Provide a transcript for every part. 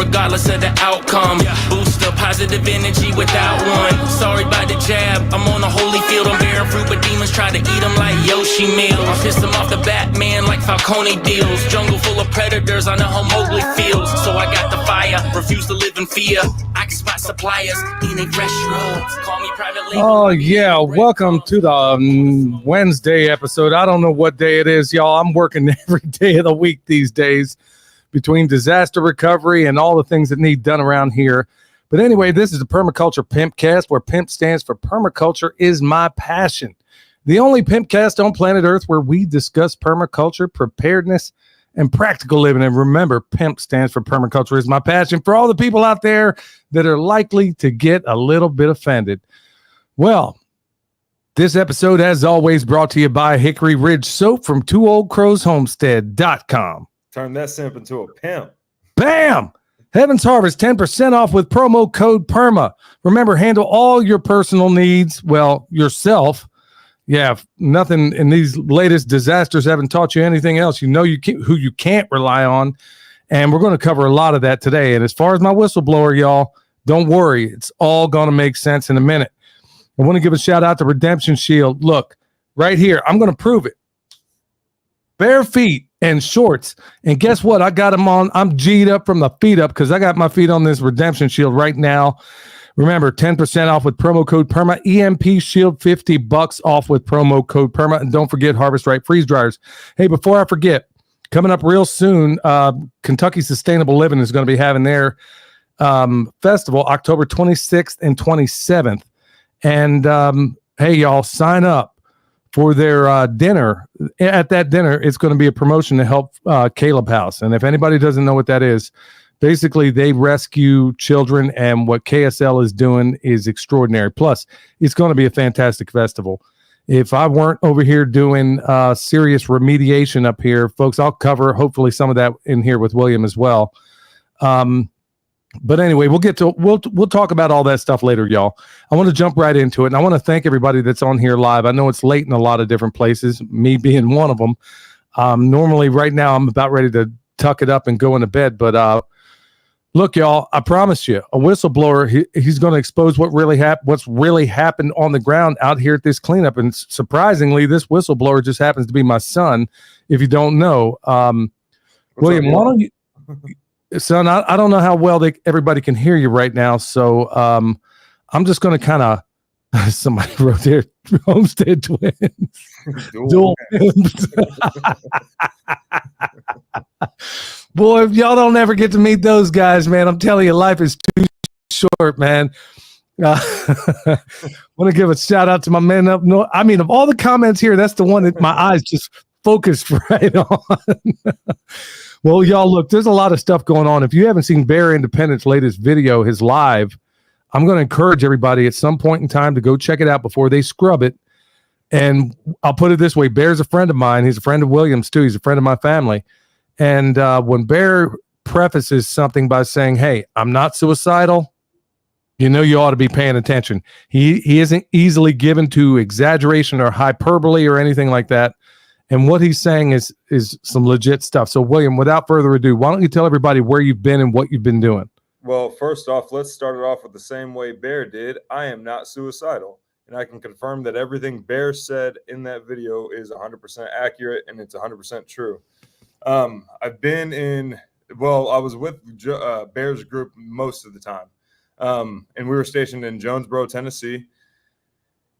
regardless of the outcome. Boost up positive energy without one. Sorry about the jab, I'm on a holy field. I'm bearing fruit, but demons try to eat them like Yoshi meals. I piss them off the Batman like Falcone deals. Jungle full of predators, I know how Mowgli feels. So I got the fire, refuse to live in fear. I can spot suppliers, eating fresh drugs. Call me private label. Oh, yeah. Welcome to the Wednesday episode. I don't know what day it is, y'all. I'm working every day of the week these days between disaster recovery and all the things that need done around here. But anyway, this is the Permaculture Pimpcast, where PIMP stands for Permaculture is My Passion. The only Pimpcast on planet Earth where we discuss permaculture, preparedness, and practical living. And remember, PIMP stands for Permaculture is My Passion. For all the people out there that are likely to get a little bit offended. Well, this episode, as always, brought to you by Hickory Ridge Soap from TwoOldCrowsHomestead.com. Turn that simp into a pimp. Bam! Heaven's Harvest, 10% off with promo code PERMA. Remember, handle all your personal needs, well, yourself. Yeah, nothing in these latest disasters haven't taught you anything else. You know who you can't rely on, and we're going to cover a lot of that today. And as far as my whistleblower, y'all, don't worry. It's all going to make sense in a minute. I want to give a shout out to Redemption Shield. Look, right here, I'm going to prove it. Bare feet and shorts. And guess what? I got them on. I'm G'd up from the feet up because I got my feet on this Redemption Shield right now. Remember, 10% off with promo code PERMA. EMP Shield, $50 off with promo code PERMA. And don't forget Harvest Right freeze dryers. Hey, before I forget, coming up real soon, Kentucky Sustainable Living is going to be having their festival October 26th and 27th. And hey, y'all, sign up for their dinner. At that dinner, it's going to be a promotion to help Caleb House. And if anybody doesn't know what that is, basically they rescue children, and what KSL is doing is extraordinary. Plus, it's going to be a fantastic festival. If I weren't over here doing serious remediation up here, folks, I'll cover hopefully some of that in here with William as well. But anyway, we'll talk about all that stuff later, y'all. I want to jump right into it, and I want to thank everybody that's on here live. I know it's late in a lot of different places, me being one of them. Normally, right now, I'm about ready to tuck it up and go into bed. But look, y'all, I promise you, a whistleblower, he's going to expose what's really happened on the ground out here at this cleanup. And surprisingly, this whistleblower just happens to be my son. If you don't know, William, why don't you? Son, I don't know how well everybody can hear you right now, so I'm just going to kind of somebody wrote there, Homestead Twins. Dual pimps. Boy, if y'all don't ever get to meet those guys, man, I'm telling you, life is too short, man. Want to give a shout out to my man up north. I mean, of all the comments here, that's the one that my eyes just focused right on. Well, y'all, look, there's a lot of stuff going on. If you haven't seen Bear Independent's latest video, his live, I'm going to encourage everybody at some point in time to go check it out before they scrub it. And I'll put it this way. Bear's a friend of mine. He's a friend of William's, too. He's a friend of my family. And when Bear prefaces something by saying, hey, I'm not suicidal, you know you ought to be paying attention. He isn't easily given to exaggeration or hyperbole or anything like that. And what he's saying is some legit stuff. So, William, without further ado, why don't you tell everybody where you've been and what you've been doing? Well, first off, let's start it off with the same way Bear did. I am not suicidal. And I can confirm that everything Bear said in that video is 100% accurate and it's 100% true. I've been I was with Bear's group most of the time. And we were stationed in Jonesboro, Tennessee.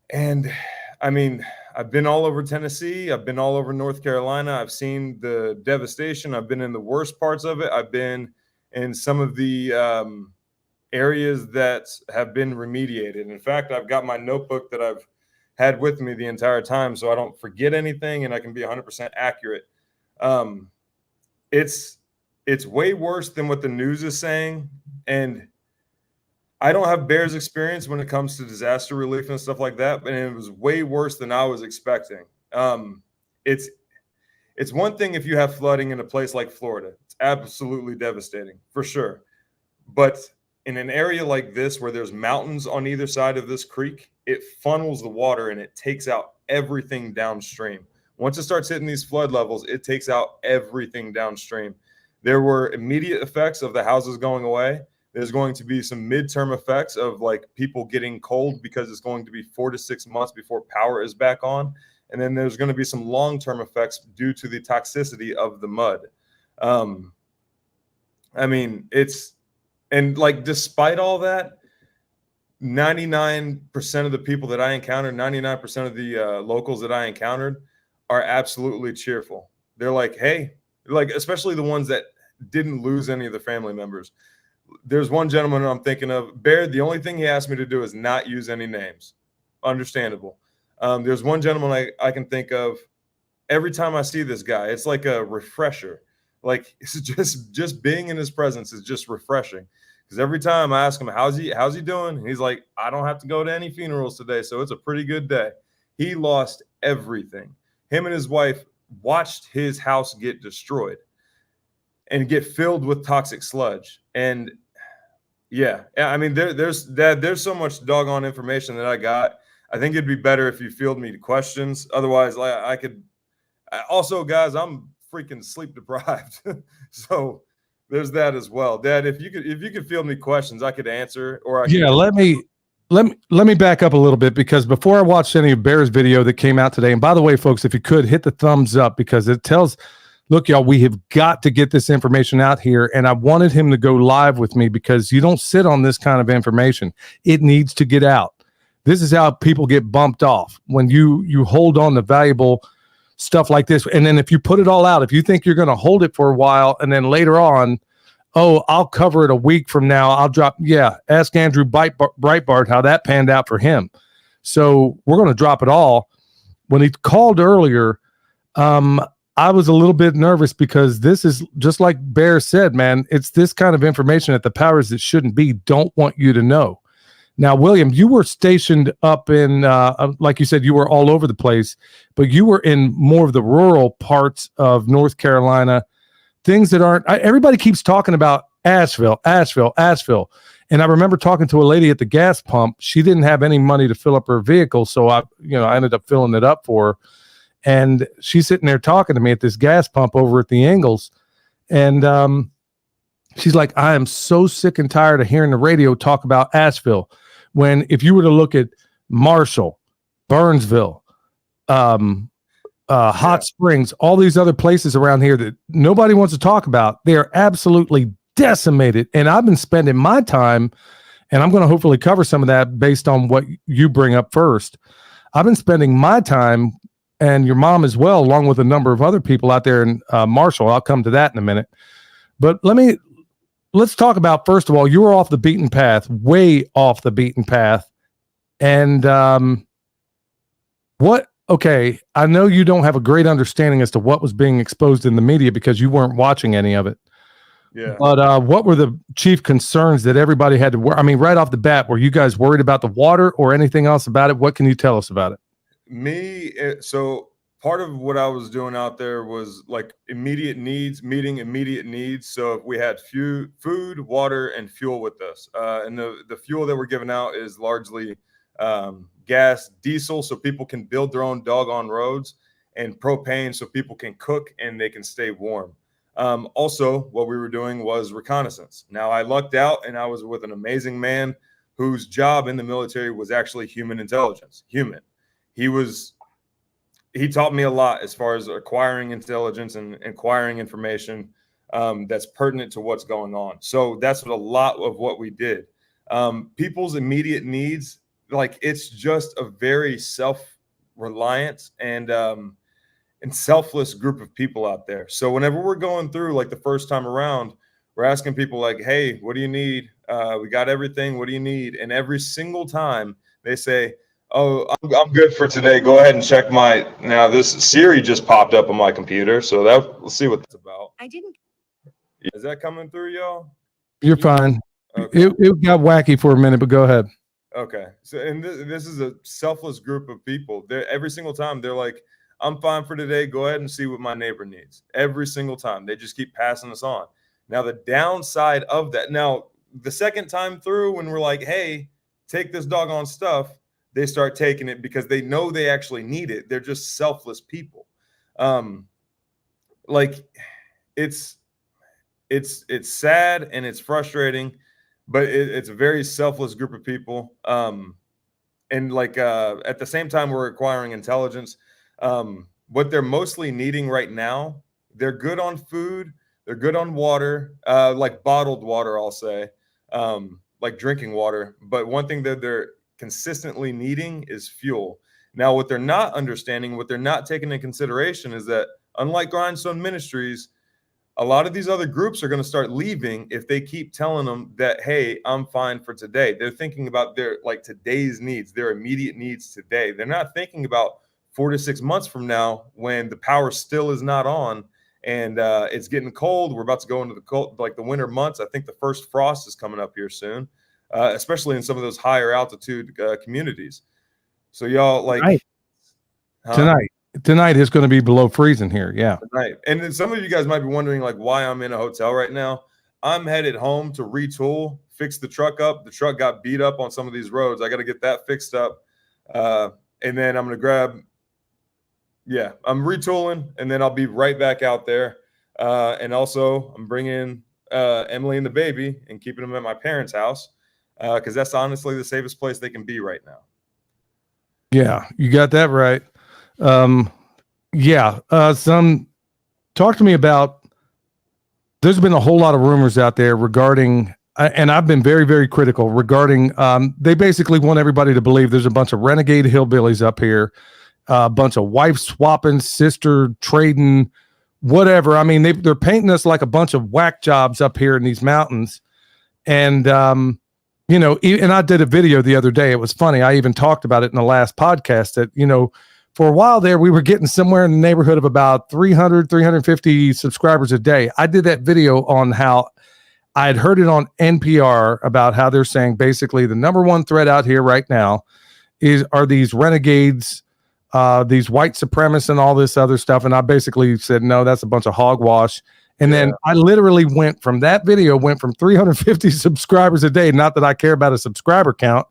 And I mean, I've been all over Tennessee. I've been all over North Carolina. I've seen the devastation. I've been in the worst parts of it. I've been in some of the areas that have been remediated. In fact, I've got my notebook that I've had with me the entire time so I don't forget anything and I can be 100% accurate. It's way worse than what the news is saying. And I don't have Bear's experience when it comes to disaster relief and stuff like that, but it was way worse than I was expecting. It's one thing if you have flooding in a place like Florida. It's absolutely devastating, for sure. But in an area like this where there's mountains on either side of this creek, it funnels the water and it takes out everything downstream. Once it starts hitting these flood levels, it takes out everything downstream. There were immediate effects of the houses going away. There's going to be some midterm effects of like people getting cold because it's going to be 4 to 6 months before power is back on. And then there's going to be some long-term effects due to the toxicity of the mud. I mean, and like, despite all that, 99% of the people that I encountered, 99% of the locals that I encountered are absolutely cheerful. They're like, hey, like, especially the ones that didn't lose any of the family members. There's one gentleman I'm thinking of, Bear, the only thing he asked me to do is not use any names. Understandable. There's one gentleman I can think of. Every time I see this guy, it's like a refresher. Like, it's just being in his presence is just refreshing. Because every time I ask him, how's he doing? And he's like, I don't have to go to any funerals today, so it's a pretty good day. He lost everything. Him and his wife watched his house get destroyed and get filled with toxic sludge. And yeah, I mean, there's so much doggone information that I got. I think it'd be better if you field me questions. Otherwise, I could. Also, guys, I'm freaking sleep deprived, so there's that as well. Dad, if you could field me questions, I could answer. Or let me back up a little bit, because before I watched any of Bear's video that came out today, and by the way, folks, if you could hit the thumbs up, because it tells, look, y'all, we have got to get this information out here, and I wanted him to go live with me because you don't sit on this kind of information. It needs to get out. This is how people get bumped off, when you hold on to valuable stuff like this. And then if you put it all out, if you think you're going to hold it for a while and then later on, oh, I'll cover it a week from now, I'll drop. Yeah, ask Andrew Breitbart how that panned out for him. So we're going to drop it all. When he called earlier, I was a little bit nervous, because this is just like Bear said, man, it's this kind of information that the powers that shouldn't be don't want you to know. Now, William, you were stationed up in, like you said, you were all over the place, but you were in more of the rural parts of North Carolina, things that aren't, everybody keeps talking about Asheville. And I remember talking to a lady at the gas pump. She didn't have any money to fill up her vehicle, so I ended up filling it up for her. And she's sitting there talking to me at this gas pump over at the Ingles. And she's like, I am so sick and tired of hearing the radio talk about Asheville, when if you were to look at Marshall, Burnsville, Hot Springs, all these other places around here that nobody wants to talk about, they are absolutely decimated. And I've been spending my time, and I'm going to hopefully cover some of that based on what you bring up first. I've been spending my time, and your mom as well, along with a number of other people out there in Marshall. I'll come to that in a minute. But let's talk about, first of all, you were off the beaten path, way off the beaten path. And okay, I know you don't have a great understanding as to what was being exposed in the media because you weren't watching any of it. Yeah. But what were the chief concerns that everybody had to worry? I mean, right off the bat, were you guys worried about the water or anything else about it? What can you tell us about it? So part of what I was doing out there was like meeting immediate needs. So if we had food, water, and fuel with us, and the fuel that we're giving out is largely gas, diesel, so people can build their own doggone roads, and propane, so people can cook and they can stay warm. Also, what we were doing was reconnaissance. Now, I lucked out, and I was with an amazing man whose job in the military was actually human intelligence. He taught me a lot as far as acquiring intelligence and acquiring information that's pertinent to what's going on. So that's what a lot of what we did. People's immediate needs, like, it's just a very self-reliant and selfless group of people out there. So whenever we're going through, like the first time around, we're asking people like, hey, what do you need? We got everything. What do you need? And every single time they say, oh, I'm good for today. Go ahead and check now this Siri just popped up on my computer. So let's see what that's about. I didn't. Is that coming through, y'all? You're fine. Okay. It got wacky for a minute, but go ahead. Okay. So, and this is a selfless group of people. Every single time they're like, I'm fine for today. Go ahead and see what my neighbor needs. Every single time. They just keep passing us on. Now, the downside of that, now, the second time through, when we're like, hey, take this doggone stuff, they start taking it because they know they actually need it. They're just selfless people. Like, it's it's sad and it's frustrating, but it's a very selfless group of people. And like at the same time, we're acquiring intelligence. What they're mostly needing right now, they're good on food, they're good on water, like bottled water, I'll say, like drinking water. But one thing that they're consistently needing is fuel. Now, what they're not understanding, what they're not taking into consideration is that unlike Grindstone Ministries, a lot of these other groups are going to start leaving if they keep telling them that, hey, I'm fine for today. They're thinking about their like today's needs, their immediate needs today. They're not thinking about 4 to 6 months from now when the power still is not on and it's getting cold. We're about to go into the cold, like the winter months. I think the first frost is coming up here soon, especially in some of those higher altitude communities. So y'all like tonight is going to be below freezing here. Yeah. Tonight. And then some of you guys might be wondering like why I'm in a hotel right now. I'm headed home to retool, fix the truck up. The truck got beat up on some of these roads. I got to get that fixed up. And then I'm going to grab, I'm retooling and then I'll be right back out there. And also I'm bringing Emily and the baby and keeping them at my parents' house because that's honestly the safest place they can be right now. Yeah, you got that right. Talk to me about, there's been a whole lot of rumors out there regarding, and I've been very, very critical regarding, they basically want everybody to believe there's a bunch of renegade hillbillies up here, a bunch of wife swapping, sister trading, whatever. I mean, they're painting us like a bunch of whack jobs up here in these mountains. And, and I did a video the other day. It was funny. I even talked about it in the last podcast that, for a while there, we were getting somewhere in the neighborhood of about 300, 350 subscribers a day. I did that video on how I had heard it on NPR about how they're saying basically the number one threat out here right now are these renegades, these white supremacists and all this other stuff. And I basically said, no, that's a bunch of hogwash. And then I literally went from 350 subscribers a day, not that I care about a subscriber count,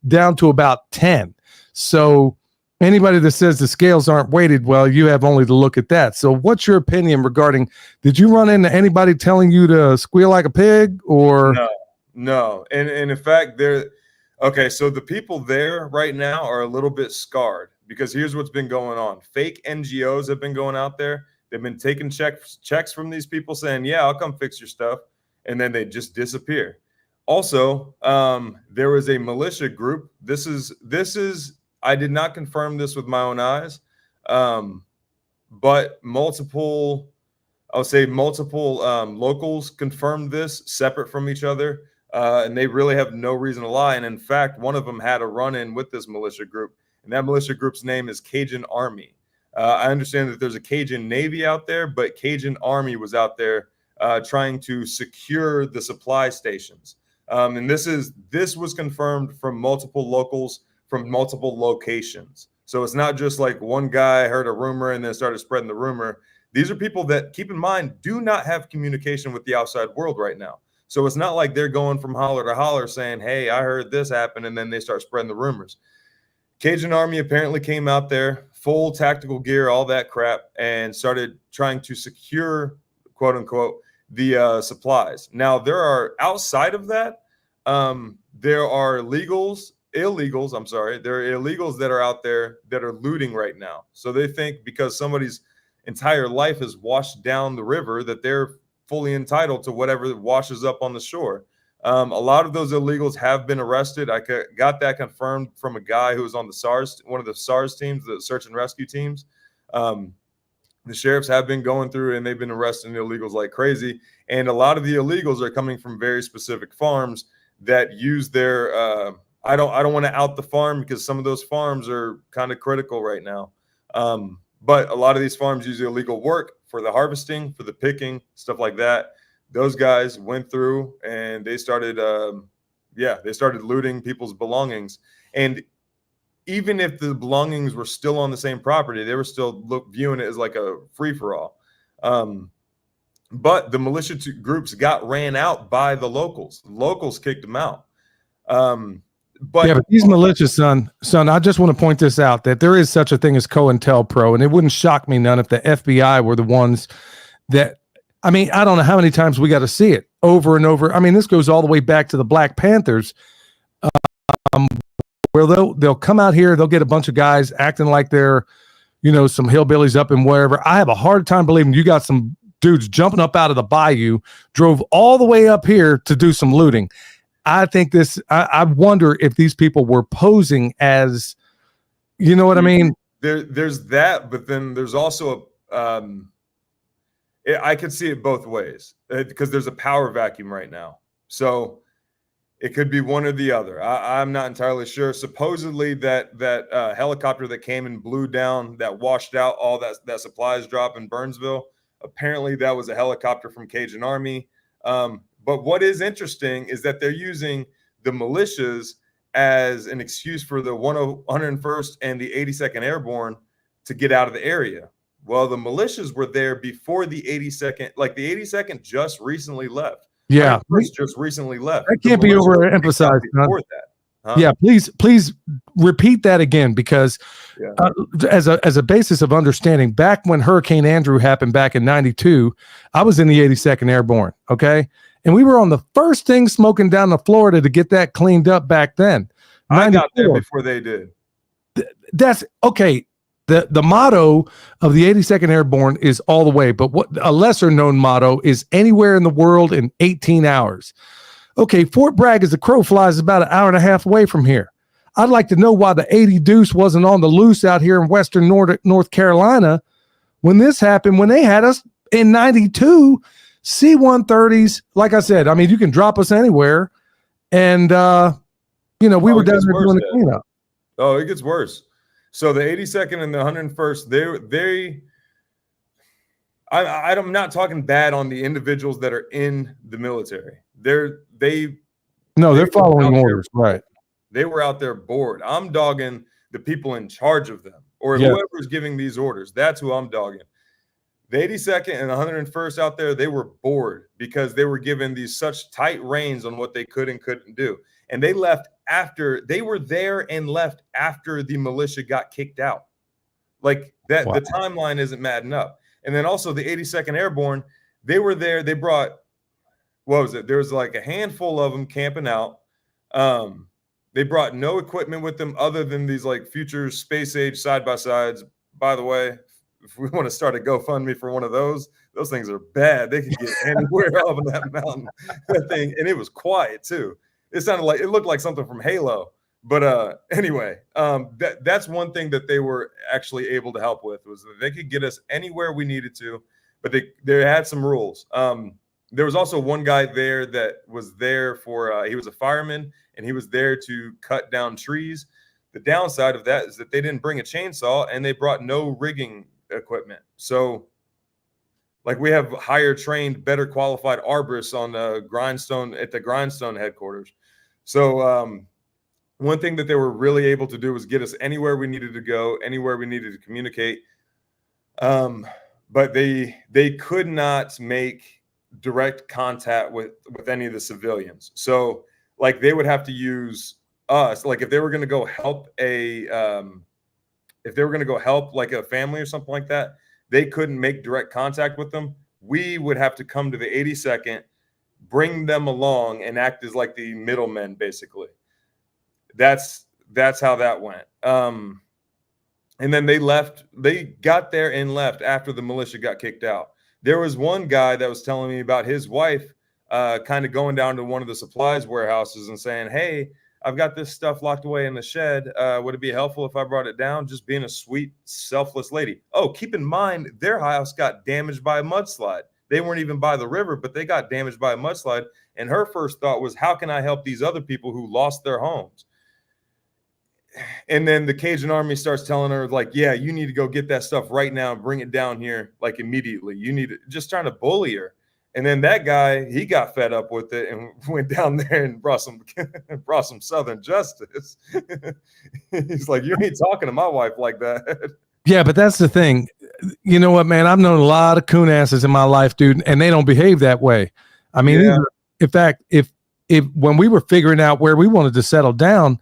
down to about 10. So anybody that says the scales aren't weighted, well, you have only to look at that. So what's your opinion regarding, did you run into anybody telling you to squeal like a pig or? No. And in fact, so the people there right now are a little bit scarred because here's what's been going on. Fake NGOs have been going out there. They've been taking checks from these people saying, yeah, I'll come fix your stuff. And then they just disappear. Also, there was a militia group. This is, I did not confirm this with my own eyes, but multiple locals confirmed this separate from each other. And they really have no reason to lie. And in fact, one of them had a run-in with this militia group. And that militia group's name is Cajun Army. I understand that there's a Cajun Navy out there, but Cajun Army was out there trying to secure the supply stations. And this was confirmed from multiple locals from multiple locations. So it's not just like one guy heard a rumor and then started spreading the rumor. These are people that, keep in mind, do not have communication with the outside world right now. So it's not like they're going from holler to holler saying, hey, I heard this happen, and then they start spreading the rumors. Cajun Army apparently came out there, full tactical gear, all that crap, and started trying to secure, quote unquote, the supplies. Now, there are, outside of that, there are illegals that are out there that are looting right now. So they think because somebody's entire life is washed down the river that they're fully entitled to whatever washes up on the shore. A lot of those illegals have been arrested. I got that confirmed from a guy who was on the SARS, one of the SARS teams, the search and rescue teams. The sheriffs have been going through and they've been arresting illegals like crazy. And a lot of the illegals are coming from very specific farms that use their, I don't want to out the farm because some of those farms are kind of critical right now. But a lot of these farms use illegal work for the harvesting, for the picking, stuff like that. Those guys went through and they started, they started looting people's belongings. And even if the belongings were still on the same property, they were still viewing it as like a free-for-all. But the militia groups got ran out by the locals. The locals kicked them out. But these militia, son, I just want to point this out, that there is such a thing as COINTELPRO, and it wouldn't shock me none if the FBI were the ones that, I mean, I don't know how many times we got to see it over and over. I mean, this goes all the way back to the Black Panthers, where they'll come out here, they'll get a bunch of guys acting like they're, some hillbillies up in wherever. I have a hard time believing you got some dudes jumping up out of the bayou, drove all the way up here to do some looting. I think I wonder if these people were posing as, you know what I mean? There's that, but then there's also I could see it both ways because there's a power vacuum right now. So it could be one or the other. I'm not entirely sure. Supposedly that helicopter that came and blew down, that washed out all that supplies drop in Burnsville, apparently that was a helicopter from Cajun Army. But what is interesting is that they're using the militias as an excuse for the 101st and the 82nd Airborne to get out of the area. Well, the militias were there before the 82nd. Like the 82nd just recently left. Yeah, just recently left. That can't be overemphasized. Before that. Huh? Yeah, please repeat that again, because as a basis of understanding, back when Hurricane Andrew happened back in '92, I was in the 82nd Airborne. Okay, and we were on the first thing smoking down to Florida to get that cleaned up back then. I got there before they did. That's okay. The motto of the 82nd Airborne is all the way, but what a lesser known motto is anywhere in the world in 18 hours. Okay, Fort Bragg as the crow flies is about an hour and a half away from here. I'd like to know why the 80 Deuce wasn't on the loose out here in western North Carolina when this happened, when they had us in 92 C-130s. Like I said, I mean, you can drop us anywhere. And, we were down there doing the cleanup. Oh, it gets worse. So the 82nd and the 101st, I'm not talking bad on the individuals that are in the military. They're following orders, right? They were out there bored. I'm dogging the people in charge of them, or whoever's giving these orders. That's who I'm dogging. The 82nd and the 101st out there, they were bored because they were given these such tight reins on what they could and couldn't do. And they left after they were there and left after the militia got kicked out. Like that, wow. The timeline isn't matching up. And then also the 82nd Airborne, they were there. They brought, what was it? There was like a handful of them camping out. They brought no equipment with them other than these like future space age side-by-sides. By the way, if we want to start a GoFundMe for one of those things are bad. They could get anywhere up on that mountain, that thing. And it was quiet too. It looked like something from Halo. But anyway, that's one thing that they were actually able to help with, was that they could get us anywhere we needed to, but they had some rules. There was also one guy there that was there for, he was a fireman, and he was there to cut down trees. The downside of that is that they didn't bring a chainsaw, and they brought no rigging equipment. So like we have higher trained, better qualified arborists on the Grindstone headquarters. So one thing that they were really able to do was get us anywhere we needed to go, anywhere we needed to communicate. But they could not make direct contact with any of the civilians. So like they would have to use us. Like if they were going to go help like a family or something like that, they couldn't make direct contact with them. We would have to come to the 82nd, bring them along, and act as like the middlemen, basically. That's how that went. And then they got there and left after the militia got kicked out. There was one guy that was telling me about his wife kind of going down to one of the supplies warehouses and saying, "Hey, I've got this stuff locked away in the shed. Would it be helpful if I brought it down?" Just being a sweet, selfless lady. Oh, keep in mind, their house got damaged by a mudslide. They weren't even by the river, but they got damaged by a mudslide. And her first thought was, how can I help these other people who lost their homes? And then the Cajun Army starts telling her, like, yeah, you need to go get that stuff right now and bring it down here, like, immediately. You need to, just trying to bully her. And then that guy, he got fed up with it and went down there and brought some Southern justice. He's like, you ain't talking to my wife like that. Yeah, but that's the thing. You know what, man? I've known a lot of coon asses in my life, dude, and they don't behave that way. I mean, in fact, if when we were figuring out where we wanted to settle down,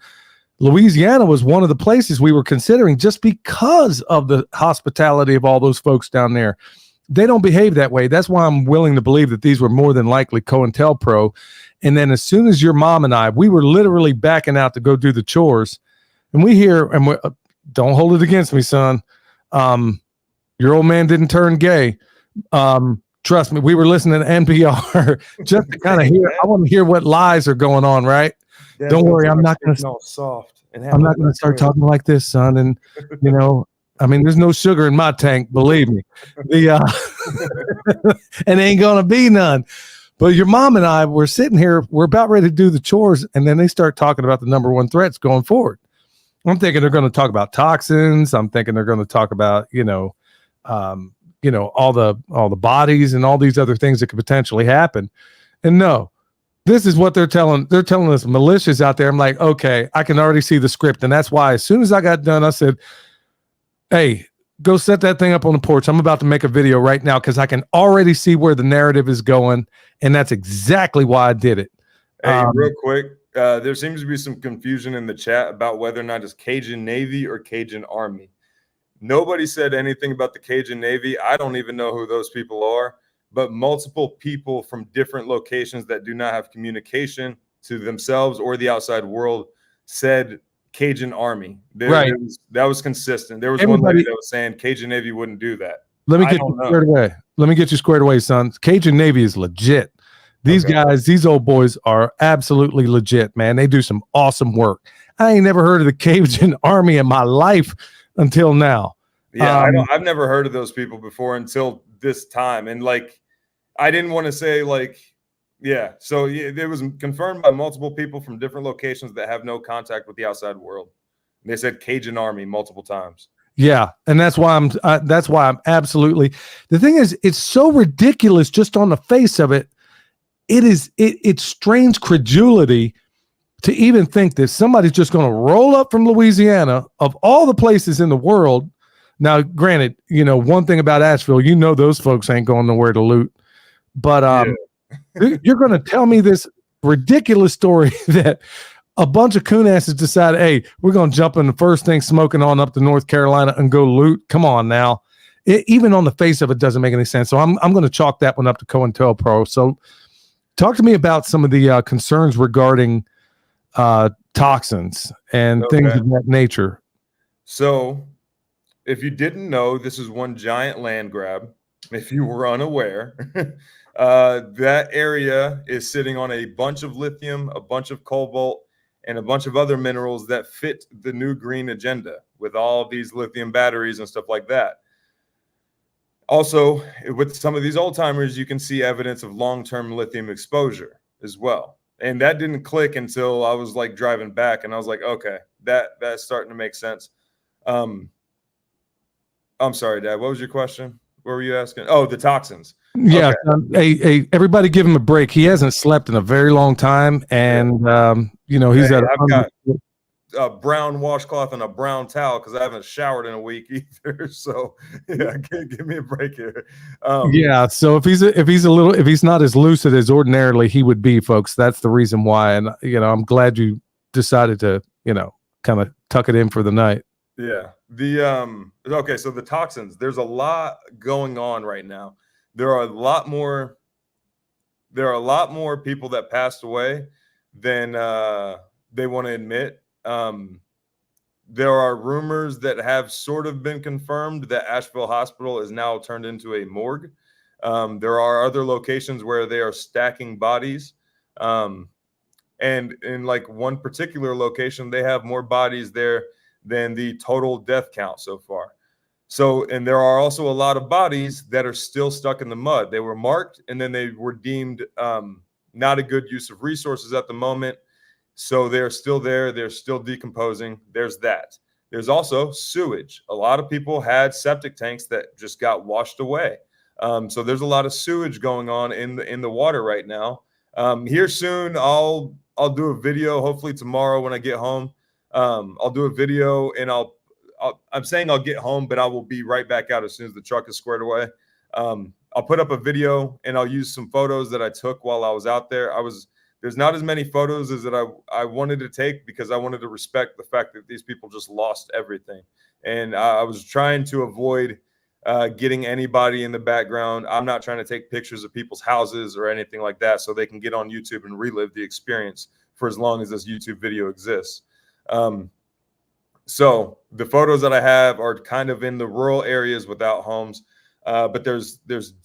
Louisiana was one of the places we were considering just because of the hospitality of all those folks down there. They don't behave that way. That's why I'm willing to believe that these were more than likely COINTELPRO. And then as soon as your mom and I, we were literally backing out to go do the chores, and we hear, and we don't hold it against me, son. Your old man didn't turn gay. Trust me, we were listening to NPR just to kind of hear. I want to hear what lies are going on, right? Yeah, don't worry, I'm not going to soft. I'm not going to start talking like this, son. And I mean, there's no sugar in my tank, believe me. And ain't going to be none. But your mom and I were sitting here, we're about ready to do the chores, and then they start talking about the number one threats going forward. I'm thinking they're going to talk about toxins. I'm thinking they're going to talk about, all the bodies and all these other things that could potentially happen. And no, this is what they're telling us militias out there. I'm like, okay, I can already see the script. And that's why as soon as I got done, I said, hey, go set that thing up on the porch. I'm about to make a video right now because I can already see where the narrative is going. And that's exactly why I did it. Hey, real quick, there seems to be some confusion in the chat about whether or not it's Cajun Navy or Cajun Army. Nobody said anything about the Cajun Navy. I don't even know who those people are, but multiple people from different locations that do not have communication to themselves or the outside world said Cajun Army. Right. That was consistent. There was one lady that was saying Cajun Navy wouldn't do that. Let me get you squared away. Let me get you squared away, son. Cajun Navy is legit. These guys, these old boys are absolutely legit, man. They do some awesome work. I ain't never heard of the Cajun Army in my life until now. Yeah, I've never heard of those people before until this time. And I didn't want to say so it was confirmed by multiple people from different locations that have no contact with the outside world. And they said Cajun Army multiple times. Yeah, and that's why I'm absolutely. The thing is, it's so ridiculous just on the face of it. It strains credulity to even think that somebody's just going to roll up from Louisiana, of all the places in the world. Now, granted, one thing about Asheville, those folks ain't going nowhere to loot. But you're going to tell me this ridiculous story that a bunch of coon asses decided, hey, we're going to jump in the first thing smoking on up to North Carolina and go loot. Come on now. Even on the face of it doesn't make any sense. So I'm going to chalk that one up to COINTELPRO. So talk to me about some of the concerns regarding toxins and things of that nature. So if you didn't know, this is one giant land grab. If you were unaware, that area is sitting on a bunch of lithium, a bunch of cobalt, and a bunch of other minerals that fit the new green agenda with all these lithium batteries and stuff like that. Also, with some of these old timers, you can see evidence of long-term lithium exposure as well. And that didn't click until I was driving back, and I was like, okay, that's starting to make sense. I'm sorry, Dad. What was your question? What were you asking? Oh, the toxins. Yeah. Okay. Hey, everybody give him a break. He hasn't slept in a very long time. And, he's I've got a brown washcloth and a brown towel because I haven't showered in a week either. So yeah, give me a break here. So if he's not as lucid as ordinarily he would be, folks, that's the reason why. And, I'm glad you decided to, kind of tuck it in for the night. Yeah. So the toxins, there's a lot going on right now. There are a lot more people that passed away than they want to admit. There are rumors that have sort of been confirmed that Asheville Hospital is now turned into a morgue. There are other locations where they are stacking bodies. And in one particular location, they have more bodies there than the total death count so far. So, and there are also a lot of bodies that are still stuck in the mud. They were marked and then they were deemed not a good use of resources at the moment. So they're still there. They're still decomposing. There's that. There's also sewage. A lot of people had septic tanks that just got washed away. So there's a lot of sewage going on in the water right now. Here soon, I'll do a video, hopefully tomorrow when I get home. I'll do a video and I'm saying I'll get home, but I will be right back out as soon as the truck is squared away. I'll put up a video and I'll use some photos that I took while I was out there. There's not as many photos as that I wanted to take because I wanted to respect the fact that these people just lost everything. And I was trying to avoid getting anybody in the background. I'm not trying to take pictures of people's houses or anything like that so they can get on YouTube and relive the experience for as long as this YouTube video exists. So the photos that I have are kind of in the rural areas without homes, but there's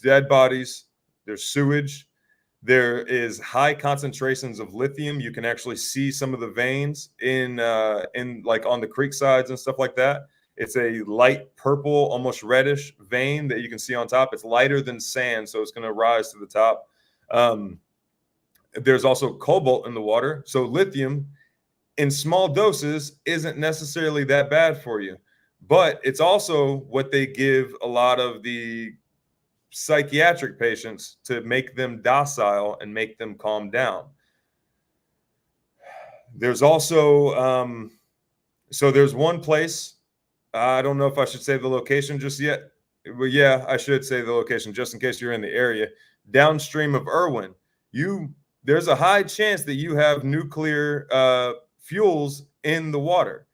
dead bodies, there's sewage, there is high concentrations of lithium. You can actually see some of the veins in like on the creek sides and stuff like that. It's a light purple, almost reddish vein that you can see on top. It's lighter than sand, so it's going to rise to the top. There's also cobalt in the water. So lithium in small doses isn't necessarily that bad for you, but it's also what they give a lot of the psychiatric patients to make them docile and make them calm down. There's also, so there's one place, I don't know if I should say the location just yet, but yeah, I should say the location just in case you're in the area. Downstream of Irwin, there's a high chance that you have nuclear fuels in the water.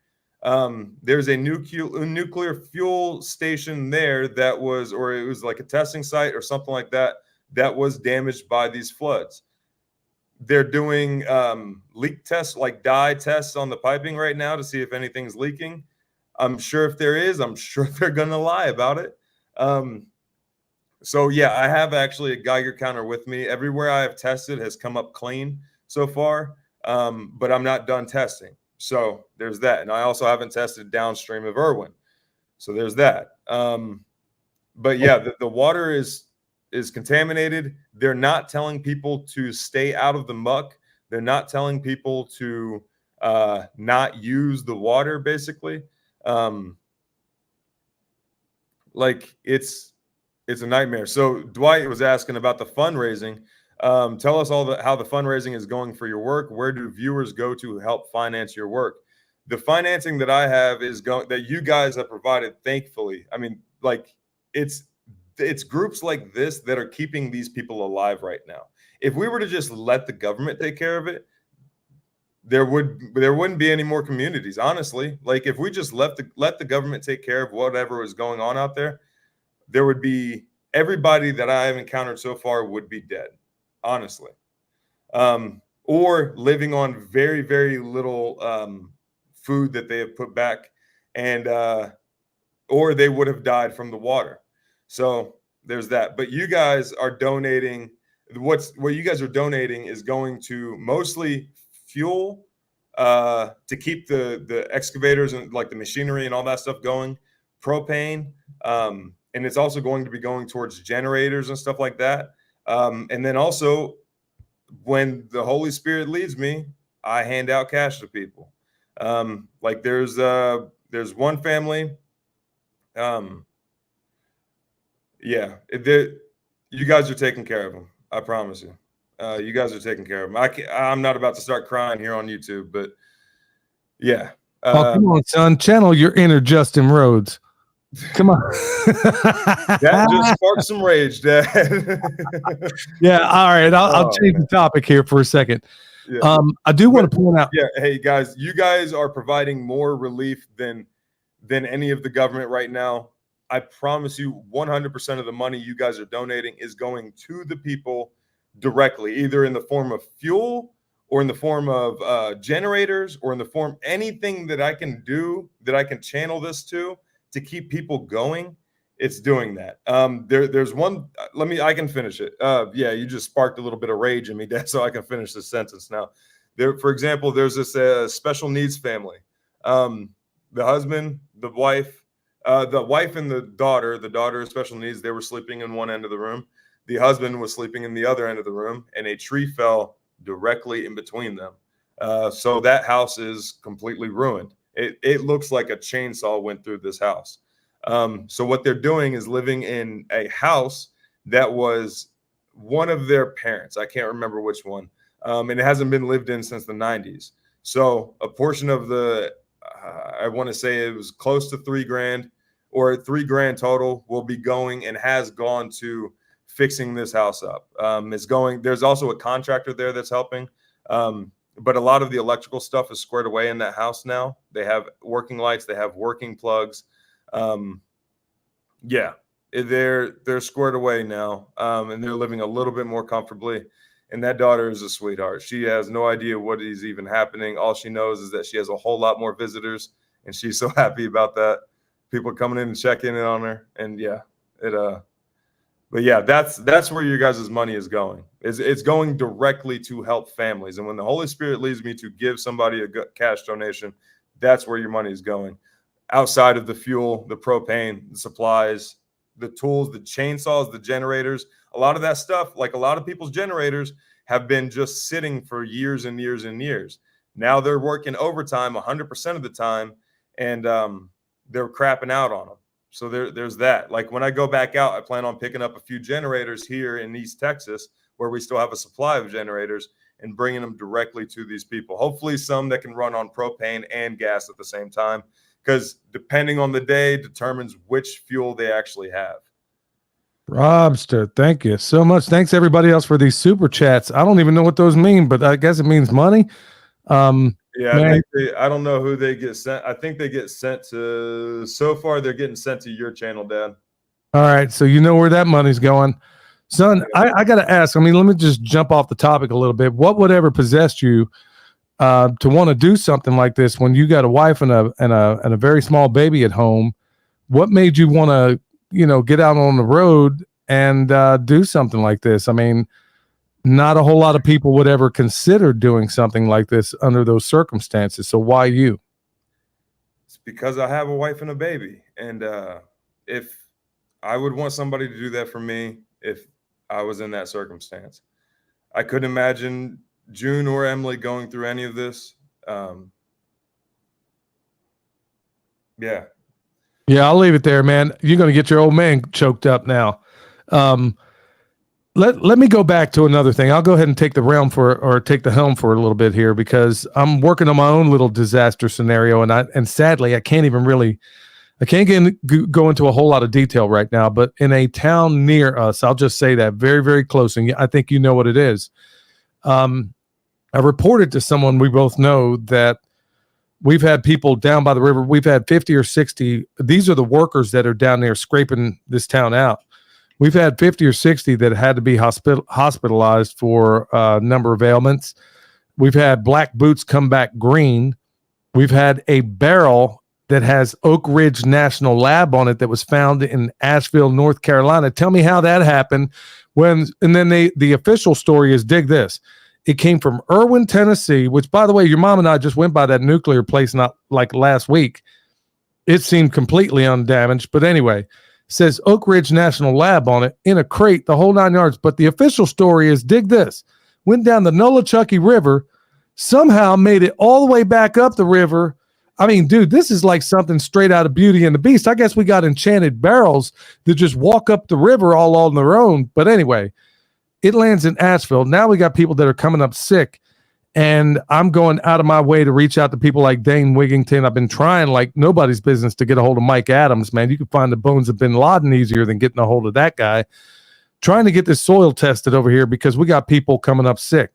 There's a nuclear fuel station there that was, or it was like a testing site or something like that, that was damaged by these floods. They're doing leak tests, like dye tests on the piping right now to see if anything's leaking. I'm sure if there is, I'm sure they're going to lie about it. So yeah, I have actually a Geiger counter with me. Everywhere I have tested has come up clean so far, but I'm not done testing. So there's that. And I also haven't tested downstream of Irwin. So there's that. But yeah, the water is contaminated. They're not telling people to stay out of the muck. They're not telling people to not use the water, basically. Like it's a nightmare. So Dwight was asking about the fundraising. Tell us how the fundraising is going for your work. Where do viewers go to help finance your work? The financing that I have is that you guys have provided, thankfully. I mean, like it's groups like this that are keeping these people alive right now. If we were to just let the government take care of it, there wouldn't be any more communities, honestly. Like if we just let the government take care of whatever is going on out there, there would be everybody that I have encountered so far would be dead, honestly, or living on very, very little food that they have put back, and or they would have died from the water. So there's that. But you guys are donating. What you guys are donating is going to mostly fuel to keep the excavators and like the machinery and all that stuff going, propane, and it's also going to be going towards generators and stuff like that. And then also, when the Holy Spirit leads me, I hand out cash to people. Like there's one family. Yeah, you guys are taking care of them. I promise you. You guys are taking care of them. I'm not about to start crying here on YouTube, but yeah. Oh, come on, son. Channel your inner Justin Rhodes. Come on. That just sparked some rage, Dad. Yeah. All right. I'll change the topic here for a second. Yeah. I do want to point out. Yeah. Hey, guys, you guys are providing more relief than any of the government right now. I promise you 100% of the money you guys are donating is going to the people directly, either in the form of fuel or in the form of generators or in the form anything that I can do, that I can channel this to keep people going. It's doing that. There's one, I can finish it. Yeah, you just sparked a little bit of rage in me, Dad, so I can finish this sentence now. For example, there's this special needs family. The husband, the wife and the daughter of special needs, they were sleeping in one end of the room. The husband was sleeping in the other end of the room, and a tree fell directly in between them. So that house is completely ruined. It looks like a chainsaw went through this house. So what they're doing is living in a house that was one of their parents. I can't remember which one. And it hasn't been lived in since the 90s. So a portion of I want to say it was close to $3,000 or $3,000 total will be going and has gone to fixing this house up. There's also a contractor there that's helping. But a lot of the electrical stuff is squared away in that house now. They have working lights. They have working plugs. Yeah. they're squared away now, and they're living a little bit more comfortably. And that daughter is a sweetheart. She has no idea what is even happening. All she knows is that she has a whole lot more visitors, and she's so happy about that. People coming in and checking in on her, and yeah, but yeah, that's where your guys' money is going. It's going directly to help families. And when the Holy Spirit leads me to give somebody a cash donation, that's where your money is going. Outside of the fuel, the propane, the supplies, the tools, the chainsaws, the generators, a lot of that stuff, like a lot of people's generators have been just sitting for years and years and years. Now they're working overtime 100% of the time, and they're crapping out on them. So there's that. Like when I go back out, I plan on picking up a few generators here in East Texas where we still have a supply of generators and bringing them directly to these people. Hopefully some that can run on propane and gas at the same time, because depending on the day determines which fuel they actually have. Robster, thank you so much. Thanks everybody else for these super chats. I don't even know what those mean, but I guess it means money. Yeah, I don't know who they get sent. I think they get sent to, so far they're getting sent to your channel, Dad. All right, so you know where that money's going. Son, I got to ask, I mean, let me just jump off the topic a little bit. What would ever possessed you to want to do something like this when you got a wife and a very small baby at home? What made you want to, get out on the road and do something like this? I mean, not a whole lot of people would ever consider doing something like this under those circumstances. So why you? It's because I have a wife and a baby. And if I would want somebody to do that for me, if I was in that circumstance, I couldn't imagine June or Emily going through any of this. Yeah, I'll leave it there, man. You're going to get your old man choked up now. Let me go back to another thing. I'll go ahead and take the helm for a little bit here, because I'm working on my own little disaster scenario, and sadly I can't go into a whole lot of detail right now. But in a town near us, I'll just say that very, very close, and I think you know what it is. I reported to someone we both know that we've had people down by the river. We've had 50 or 60. These are the workers that are down there scraping this town out. We've had 50 or 60 that had to be hospitalized for a number of ailments. We've had black boots come back green. We've had a barrel that has Oak Ridge National Lab on it that was found in Asheville, North Carolina. Tell me how that happened. And then the official story is, dig this. It came from Irwin, Tennessee, which, by the way, your mom and I just went by that nuclear place not like last week. It seemed completely undamaged. But anyway, says Oak Ridge National Lab on it, in a crate, the whole 9 yards. But the official story is, dig this, went down the Nolichucky River, somehow made it all the way back up the river. I mean, dude, this is like something straight out of Beauty and the Beast. I guess we got enchanted barrels that just walk up the river all on their own. But anyway, it lands in Asheville. Now we got people that are coming up sick, and I'm going out of my way to reach out to people like Dane Wigington. I've been trying like nobody's business to get a hold of Mike Adams, man. You can find the bones of bin Laden easier than getting a hold of that guy. Trying to get this soil tested over here because we got people coming up sick.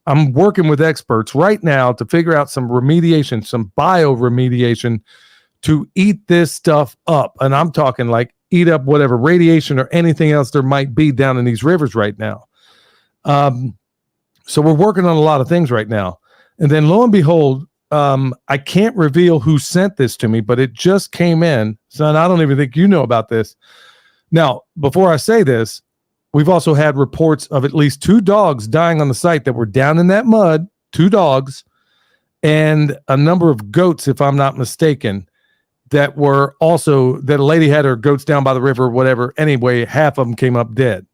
I'm working with experts right now to figure out some remediation, some bioremediation to eat this stuff up. And I'm talking like eat up whatever radiation or anything else there might be down in these rivers right now. So we're working on a lot of things right now. And then lo and behold, I can't reveal who sent this to me, but it just came in. Son, I don't even think you know about this. Now, before I say this, we've also had reports of at least 2 dogs dying on the site that were down in that mud, 2 dogs, and a number of goats, if I'm not mistaken, that were also, that a lady had her goats down by the river, whatever. Anyway, half of them came up dead.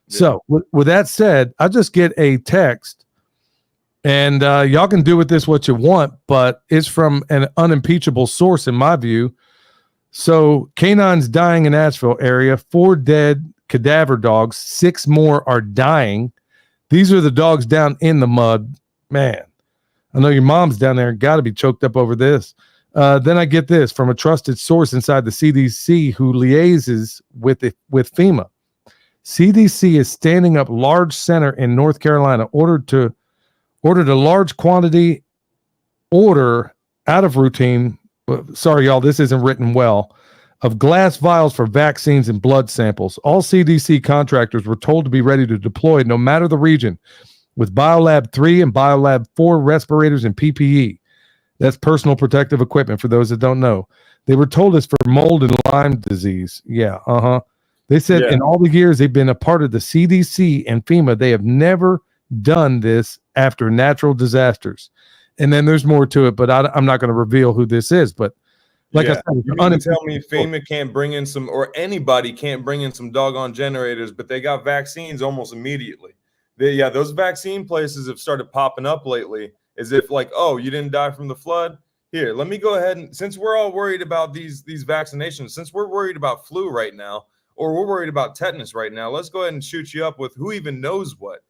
Yeah. So with that said, I just get a text, and y'all can do with this what you want, but it's from an unimpeachable source in my view. So canines dying in Asheville area, 4 dead cadaver dogs, 6 more are dying. These are the dogs down in the mud. Man, I know your mom's down there, got to be choked up over this. Then I get this from a trusted source inside the CDC who liaises with FEMA. CDC is standing up large center in North Carolina, ordered a large quantity order out of routine. Sorry, y'all, this isn't written well. of glass vials for vaccines and blood samples. All CDC contractors were told to be ready to deploy no matter the region with BioLab 3 and BioLab 4 respirators and PPE. That's personal protective equipment for those that don't know. They were told it's for mold and Lyme disease. Yeah, They said in all the years they've been a part of the CDC and FEMA, they have never done this after natural disasters. And then there's more to it, but I'm not going to reveal who this is. But like I said, you mean to tell me FEMA can't bring in some, or anybody can't bring in some doggone generators, but they got vaccines almost immediately. Those vaccine places have started popping up lately, as if like, oh, you didn't die from the flood? Here, let me go ahead and, since we're all worried about these vaccinations, since we're worried about flu right now, or we're worried about tetanus right now, let's go ahead and shoot you up with who even knows what.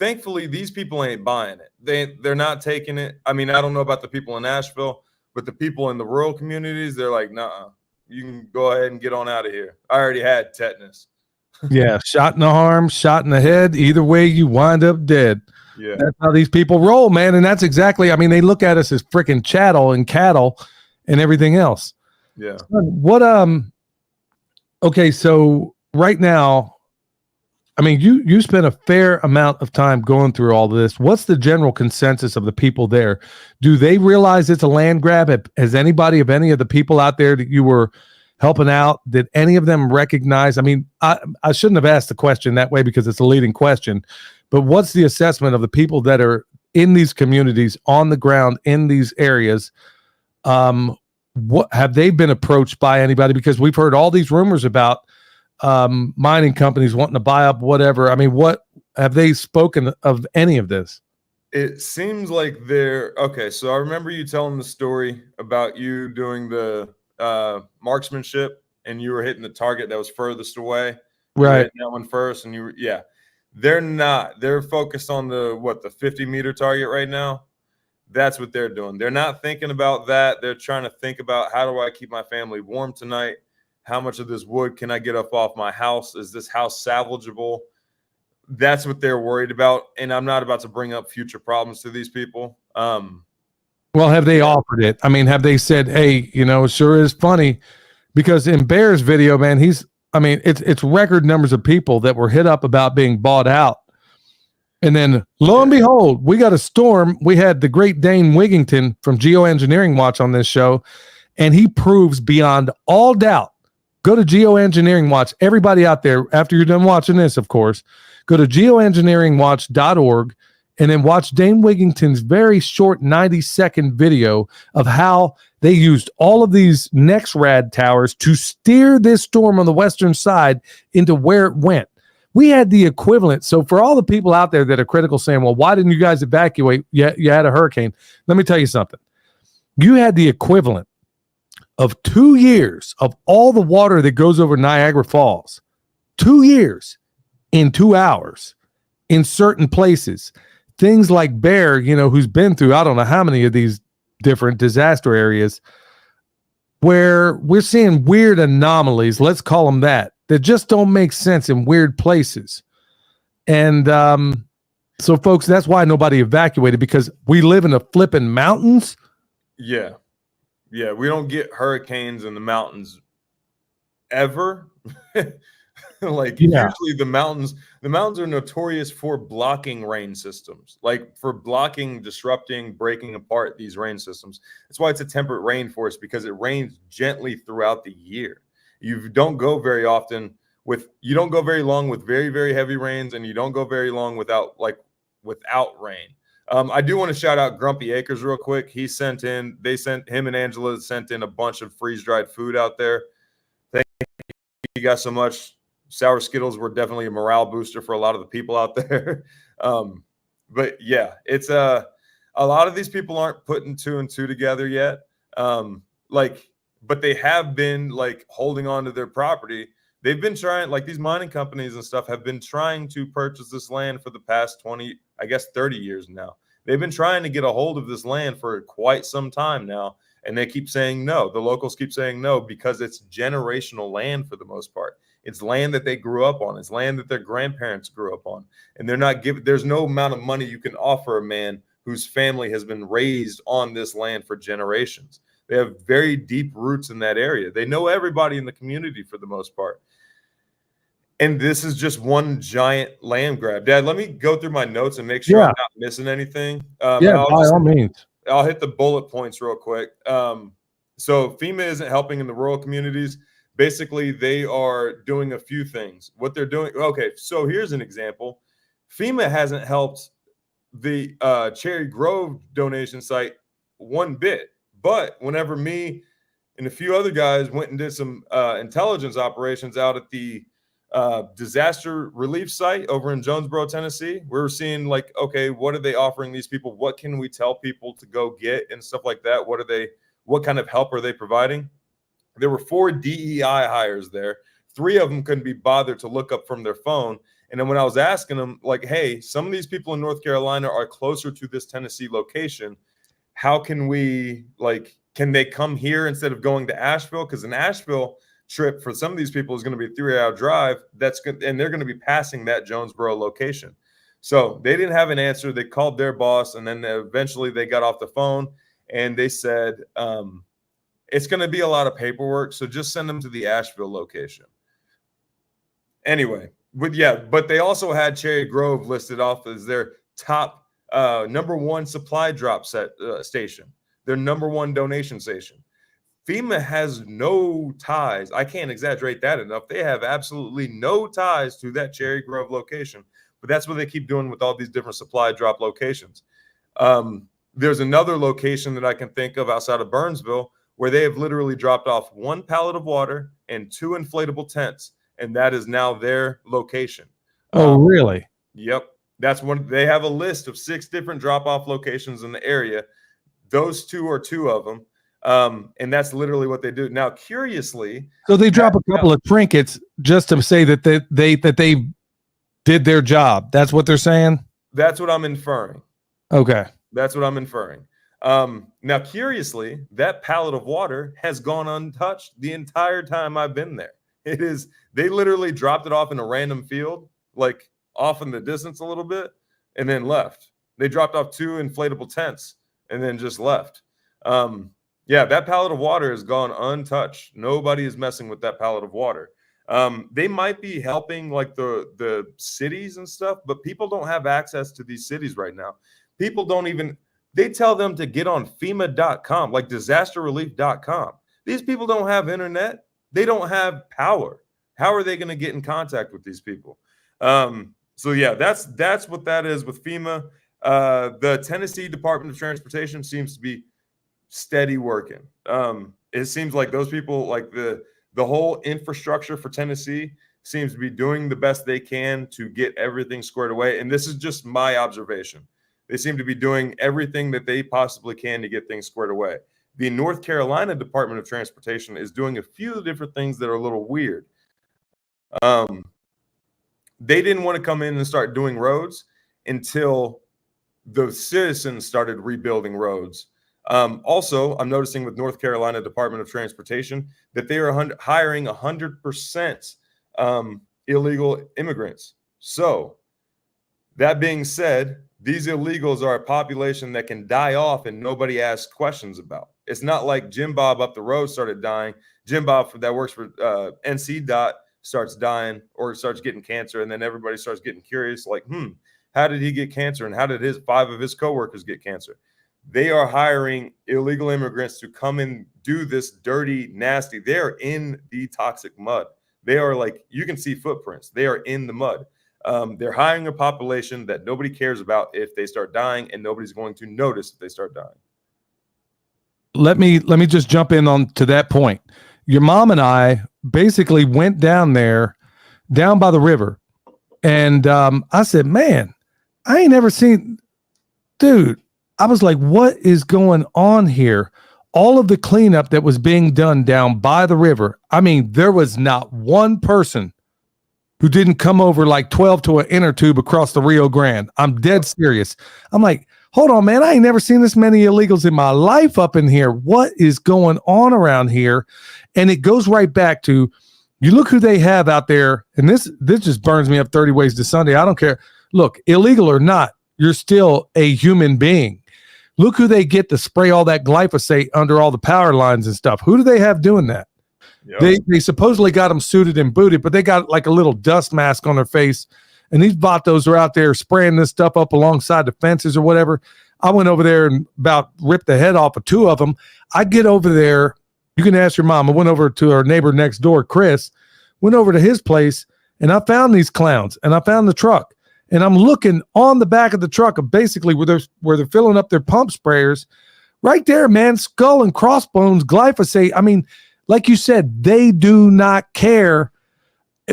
Thankfully, these people ain't buying it. They're not taking it. I mean, I don't know about the people in Nashville, but the people in the rural communities, they're like, nah, you can go ahead and get on out of here. I already had tetanus. Yeah, shot in the arm, shot in the head. Either way, you wind up dead. Yeah, that's how these people roll, man. And that's exactly, I mean, they look at us as freaking chattel and cattle and everything else. Yeah. What, okay, so right now, I mean, you spent a fair amount of time going through all this. What's the general consensus of the people there? Do they realize it's a land grab? Has anybody of any of the people out there that you were helping out, did any of them recognize? I mean, I shouldn't have asked the question that way because it's a leading question, but what's the assessment of the people that are in these communities on the ground in these areas? What have they been approached by anybody? Because we've heard all these rumors about mining companies wanting to buy up whatever. I mean, what have they spoken of any of this? It seems like they're okay. So I remember you telling the story about you doing the marksmanship and you were hitting the target that was furthest away. Right. That one first, and they're not. They're focused on the 50-meter target right now. That's what they're doing. They're not thinking about that. They're trying to think about, how do I keep my family warm tonight? How much of this wood can I get up off my house? Is this house salvageable? That's what they're worried about. And I'm not about to bring up future problems to these people. Well, have they offered it? I mean, have they said, hey, it sure is funny, because in Bear's video, man, it's record numbers of people that were hit up about being bought out. And then lo and behold, we got a storm. We had the great Dane Wigington from Geoengineering Watch on this show, and he proves beyond all doubt. Go to Geoengineering Watch. Everybody out there, after you're done watching this, of course, go to geoengineeringwatch.org and then watch Dane Wigington's very short 90-second video of how they used all of these NexRad towers to steer this storm on the western side into where it went. We had the equivalent. So for all the people out there that are critical saying, well, why didn't you guys evacuate? You had a hurricane. Let me tell you something. You had the equivalent of 2 years of all the water that goes over Niagara Falls. 2 years in 2 hours in certain places. Things like Bear, who's been through, I don't know how many of these different disaster areas, where we're seeing weird anomalies, let's call them that just don't make sense in weird places. And so, folks, that's why nobody evacuated, because we live in the flipping mountains. Yeah. Yeah, we don't get hurricanes in the mountains ever. Usually the mountains are notorious for blocking rain systems, for blocking, disrupting, breaking apart these rain systems. That's why it's a temperate rainforest, because it rains gently throughout the year. You don't go very long with very, very heavy rains, and you don't go very long without rain. I do want to shout out Grumpy Acres real quick. Him and Angela sent in a bunch of freeze-dried food out there. Thank you guys so much. Sour Skittles were definitely a morale booster for a lot of the people out there. But yeah, it's a lot of these people aren't putting 2 and 2 together yet. But they have been holding on to their property. They've been trying, these mining companies and stuff have been trying to purchase this land for the past 20, I guess 30 years now. They've been trying to get a hold of this land for quite some time now, and they keep saying no. The locals keep saying no, because it's generational land for the most part. It's land that they grew up on. It's land that their grandparents grew up on. And there's no amount of money you can offer a man whose family has been raised on this land for generations. They have very deep roots in that area. They know everybody in the community for the most part. And this is just one giant land grab. Dad, let me go through my notes and make sure I'm not missing anything. By all means. I'll hit the bullet points real quick. So FEMA isn't helping in the rural communities. Basically, they are doing a few things. What they're doing, okay, so here's an example. FEMA hasn't helped the Cherry Grove donation site one bit. But whenever me and a few other guys went and did some intelligence operations out at the disaster relief site over in Jonesboro, Tennessee, we were seeing like, okay, what are they offering these people? What can we tell people to go get and stuff like that? What kind of help are they providing? There were 4 DEI hires there. 3 of them couldn't be bothered to look up from their phone. And then when I was asking them, like, hey, some of these people in North Carolina are closer to this Tennessee location. How can we, like, can they come here instead of going to Asheville? Because an Asheville trip for some of these people is going to be a 3-hour drive. That's good, and they're going to be passing that Jonesboro location. So they didn't have an answer. They called their boss, and then eventually they got off the phone, and they said, it's going to be a lot of paperwork, so just send them to the Asheville location. Anyway, but they also had Cherry Grove listed off as their top #1 supply drop station, their #1 donation station. FEMA has no ties. I can't exaggerate that enough. They have absolutely no ties to that Cherry Grove location, but that's what they keep doing with all these different supply drop locations. There's another location that I can think of outside of Burnsville where they have literally dropped off 1 pallet of water and 2 inflatable tents, and that is now their location. Oh, really? Yep. That's one. They have a list of 6 different drop-off locations in the area. Those 2 are 2 of them. And that's literally what they do. Now, curiously, so they drop a couple of trinkets just to say that they did their job. That's what they're saying? That's what I'm inferring. Okay. That's what I'm inferring. Now, curiously, that pallet of water has gone untouched the entire time I've been there. They literally dropped it off in a random field, like off in the distance a little bit, and then left. They dropped off 2 inflatable tents and then just left. That pallet of water has gone untouched. Nobody is messing with that pallet of water. They might be helping like the cities and stuff, but people don't have access to these cities right now. People don't even, they tell them to get on FEMA.com, like disasterrelief.com. These people don't have internet. They don't have power. How are they going to get in contact with these people? That's what that is with FEMA. The Tennessee Department of Transportation seems to be steady working. It seems like those people, like the whole infrastructure for Tennessee seems to be doing the best they can to get everything squared away. And this is just my observation. They seem to be doing everything that they possibly can to get things squared away. The North Carolina Department of Transportation is doing a few different things that are a little weird. They didn't want to come in and start doing roads until the citizens started rebuilding roads. Also, I'm noticing with North Carolina Department of Transportation that they are hiring 100% illegal immigrants. So that being said, these illegals are a population that can die off and nobody asks questions about. It's not like Jim Bob up the road started dying. Jim Bob that works for NC DOT starts dying or starts getting cancer, and then everybody starts getting curious, like, how did he get cancer, and how did 5 of his coworkers get cancer? They are hiring illegal immigrants to come and do this dirty, nasty. They're in the toxic mud. They are like, you can see footprints. They are in the mud. They're hiring a population that nobody cares about if they start dying, and nobody's going to notice if they start dying. Let me just jump in on to that point. Your mom and I basically went down there, down by the river, and I said, man, I ain't never seen, dude. I was like, what is going on here? All of the cleanup that was being done down by the river. I mean, there was not one person who didn't come over like 12 to an inner tube across the Rio Grande. I'm dead serious. I'm like, hold on, man. I ain't never seen this many illegals in my life up in here. What is going on around here? And it goes right back to, you look who they have out there. And this just burns me up 30 ways to Sunday. I don't care. Look, illegal or not, you're still a human being. Look who they get to spray all that glyphosate under all the power lines and stuff. Who do they have doing that? Yep. They supposedly got them suited and booted, but they got like a little dust mask on their face. And these vatos are out there spraying this stuff up alongside the fences or whatever. I went over there and about ripped the head off of 2 of them. I get over there. You can ask your mom. I went over to our neighbor next door, Chris, went over to his place, and I found these clowns, and I found the truck. And I'm looking on the back of the truck of basically where they're filling up their pump sprayers. Right there, man, skull and crossbones, glyphosate. I mean, like you said, they do not care.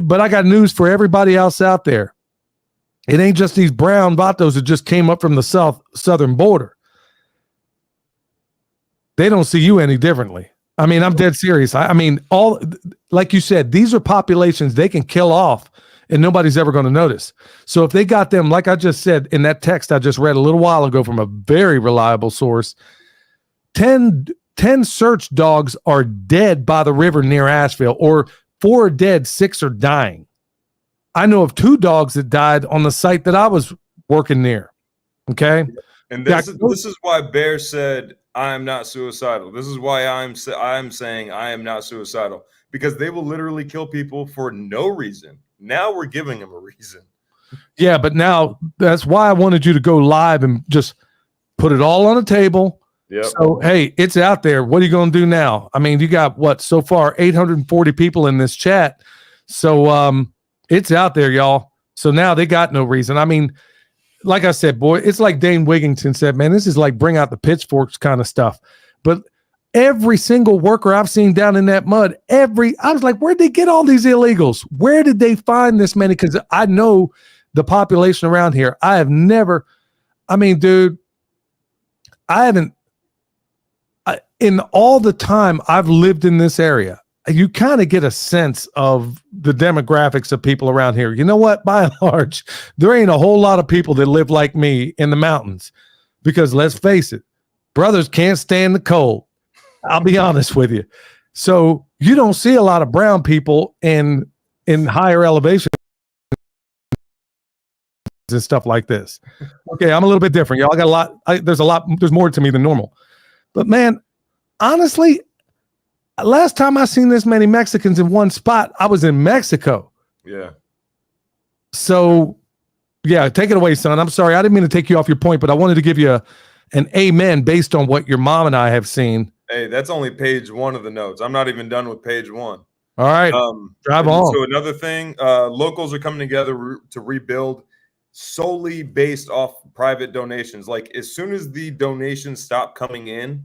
But I got news for everybody else out there. It ain't just these brown vatos that just came up from the southern border. They don't see you any differently. I mean, I'm dead serious. I mean, all like you said, these are populations they can kill off and nobody's ever going to notice. So if they got them, like I just said in that text I just read a little while ago from a very reliable source, 10 search dogs are dead by the river near Asheville, or 4 are dead, 6 are dying. I know of 2 dogs that died on the site that I was working near. Okay. And this is why Bear said, I am not suicidal. This is why I'm saying I am not suicidal, because they will literally kill people for no reason. Now we're giving them a reason. Yeah, but now that's why I wanted you to go live and just put it all on the table. Yep. So, hey, it's out there. What are you going to do now? I mean, you got what so far 840 people in this chat. So it's out there, y'all. So now they got no reason. I mean, like I said, boy, it's like Dane Wigington said, man, this is like bring out the pitchforks kind of stuff. But every single worker I've seen down in that mud, I was like, where'd they get all these illegals? Where did they find this many? Because I know the population around here. I have never, I mean, dude, in all the time I've lived in this area, you kind of get a sense of the demographics of people around here. You know what? By and large, there ain't a whole lot of people that live like me in the mountains, because let's face it, brothers can't stand the cold. I'll be honest with you. So you don't see a lot of brown people in higher elevations and stuff like this. Okay, I'm a little bit different, y'all. I got a lot. There's more to me than normal. But man, honestly, last time I seen this many Mexicans in one spot, I was in Mexico. Yeah. So, yeah, take it away, son. I'm sorry. I didn't mean to take you off your point, but I wanted to give you an amen based on what your mom and I have seen. Hey, that's only page 1 of the notes. I'm not even done with page 1. All right. Drive on. So another thing, locals are coming together to rebuild solely based off private donations. Like as soon as the donations stop coming in,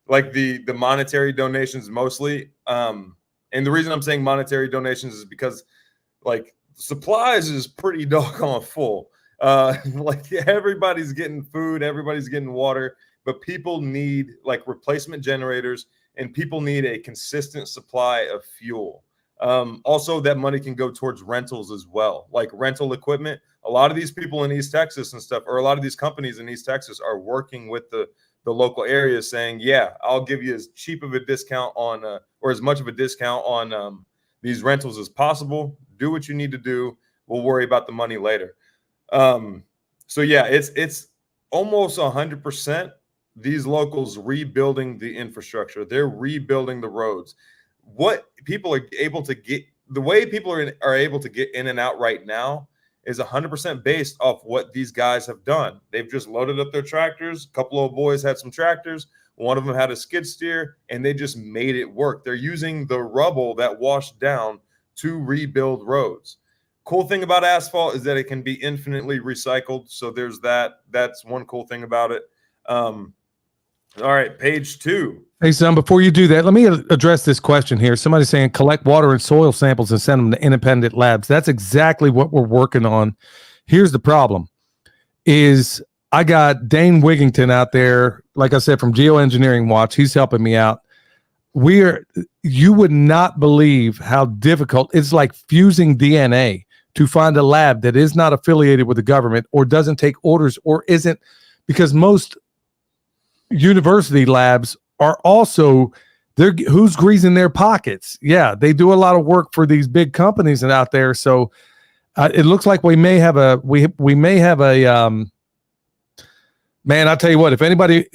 like the monetary donations mostly. And the reason I'm saying monetary donations is because like supplies is pretty doggone full. Like everybody's getting food, everybody's getting water, but people need like replacement generators and people need a consistent supply of fuel. Also, that money can go towards rentals as well, like rental equipment. A lot of these people in East Texas and stuff, or a lot of these companies in East Texas are working with the local area saying, yeah, I'll give you as cheap of a discount on, or as much of a discount on these rentals as possible. Do what you need to do. We'll worry about the money later. So yeah, it's almost 100% these locals rebuilding the infrastructure. They're rebuilding the roads. What people are able to get, the way people are able to get in and out right now is 100% based off what these guys have done. They've just loaded up their tractors. A couple of boys had some tractors. One of them had a skid steer, and they just made it work. They're using the rubble that washed down to rebuild roads. Cool thing about asphalt is that it can be infinitely recycled. So there's that. That's one cool thing about it. All right, page 2. Hey, son, before you do that, let me address this question here. Somebody's saying collect water and soil samples and send them to independent labs. That's exactly what we're working on. Here's the problem is I got Dane Wigington out there, like I said, from Geoengineering Watch. He's helping me out. You would not believe how difficult it's like fusing DNA to find a lab that is not affiliated with the government or doesn't take orders or isn't, because most university labs are also who's greasing their pockets. Yeah, they do a lot of work for these big companies and out there. So it looks like we may have a Man, I'll tell you what, if anybody,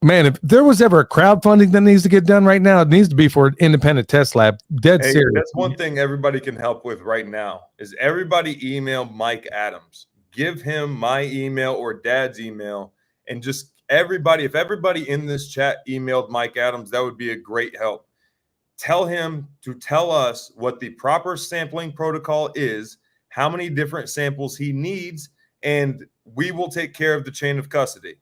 man, if there was ever a crowdfunding that needs to get done right now, it needs to be for an independent test lab. Dead Hey, serious. that's one thing everybody can help with right now is everybody email Mike Adams. Give him my email or Dad's email, and just everybody, if everybody in this chat emailed Mike Adams, that would be a great help. Tell him to tell us what the proper sampling protocol is, how many different samples he needs, and we will take care of the chain of custody.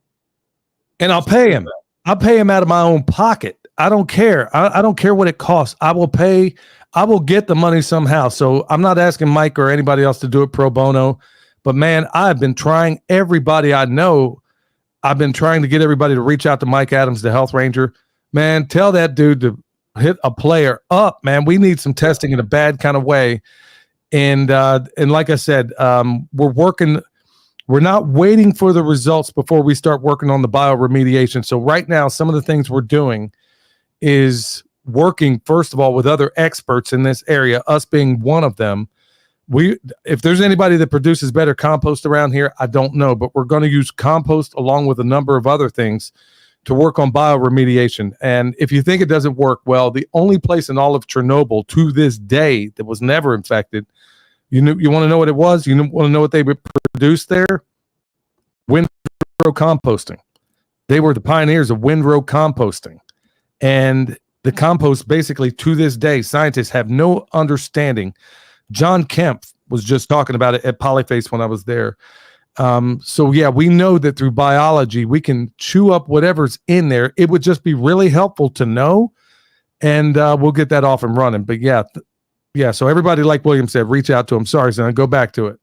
And I'll pay him. I'll pay him out of my own pocket. I don't care. I don't care what it costs. I will pay. I will get the money somehow. So I'm not asking Mike or anybody else to do it pro bono. But man, I've been trying everybody I know. I've been trying to get everybody to reach out to Mike Adams, the health ranger. Man, tell that dude to hit a player up, man. We need some testing in a bad kind of way. And like I said, we're working. We're not waiting for the results before we start working on the bioremediation. So right now, some of the things we're doing is working, first of all, with other experts in this area, us being one of them. If there's anybody that produces better compost around here, I don't know, but we're going to use compost along with a number of other things to work on bioremediation. And if you think it doesn't work, well, the only place in all of Chernobyl to this day that was never infected, you want to know what it was? You want to know what they produced there? Windrow composting. They were the pioneers of windrow composting. And the compost, basically, to this day, scientists have no understanding. John Kemp was just talking about it at Polyface when I was there. So, yeah, we know that through biology, we can chew up whatever's in there. It would just be really helpful to know, and we'll get that off and running. But, yeah, so everybody, like William said, reach out to him. Sorry, son, go back to it.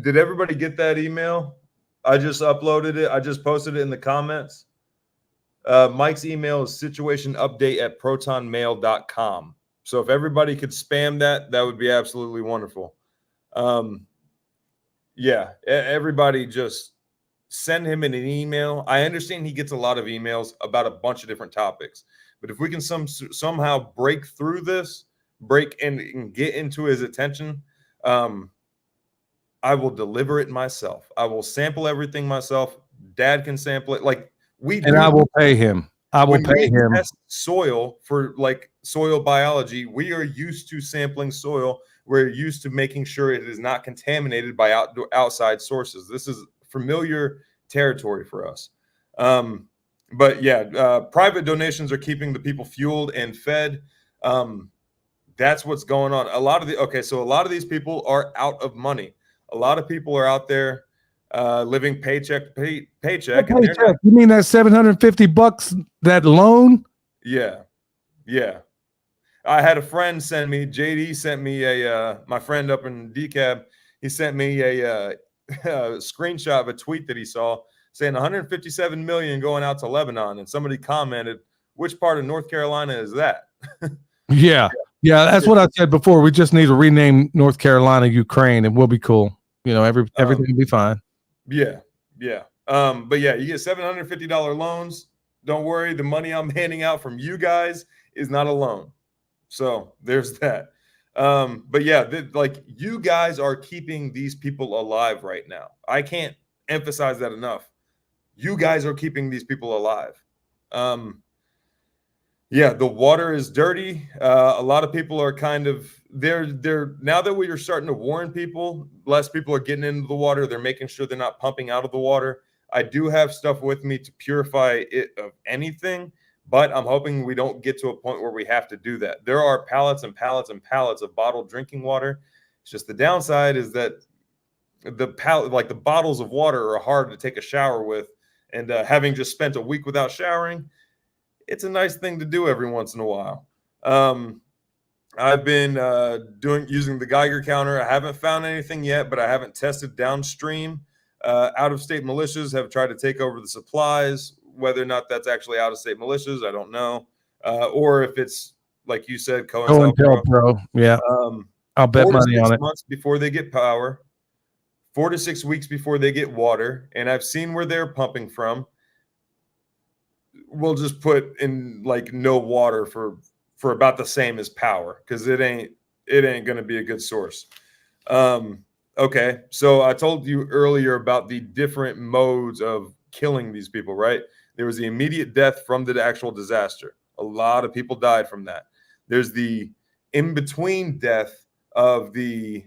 Did everybody get that email? I just uploaded it. I just posted it in the comments. Mike's email is situationupdate@protonmail.com. So if everybody could spam that, that would be absolutely wonderful. Yeah, everybody just send him an email. I understand he gets a lot of emails about a bunch of different topics, but if we can somehow break through this, and get into his attention, I will deliver it myself. I will sample everything myself. Dad can sample it. Like I will pay him. I will pay him. Test soil for like soil biology. We are used to sampling soil. We're used to making sure it is not contaminated by outside sources. This is familiar territory for us. But yeah, private donations are keeping the people fueled and fed. That's what's going on. A lot of these people are out of money. A lot of people are out there living paycheck to paycheck. You mean that $750 that loan? Yeah. I had a friend send me. JD sent me my friend up in DCAB. He sent me a screenshot of a tweet that he saw saying 157 million going out to Lebanon, and somebody commented, "Which part of North Carolina is that?" Yeah, that's what I said before. We just need to rename North Carolina Ukraine, and we'll be cool. You know, everything will be fine. Yeah. But yeah, you get $750 loans. Don't worry, the money I'm handing out from you guys is not a loan. So there's that. But yeah, like you guys are keeping these people alive right now. I can't emphasize that enough. You guys are keeping these people alive. Yeah, the water is dirty. A lot of people are kind of they're now that we are starting to warn people, less people are getting into the water. They're making sure they're not pumping out of the water. I do have stuff with me to purify it of anything, but I'm hoping we don't get to a point where we have to do that. There are pallets and pallets and pallets of bottled drinking water. It's just the downside is that the bottles of water are hard to take a shower with, and having just spent a week without showering, it's a nice thing to do every once in a while. I've been using the Geiger counter. I haven't found anything yet, but I haven't tested downstream. Out-of-state militias have tried to take over the supplies. Whether or not that's actually out-of-state militias, I don't know. Or if it's, like you said, COINTELPRO. Yeah, I'll bet money on it. 4 to 6 months before they get power, 4 to 6 weeks before they get water, and I've seen where they're pumping from. We'll just put in like no water for about the same as power, because it ain't going to be a good source. Okay, so I told you earlier about the different modes of killing these people, right? There was the immediate death from the actual disaster. A lot of people died from that. There's the in-between death of the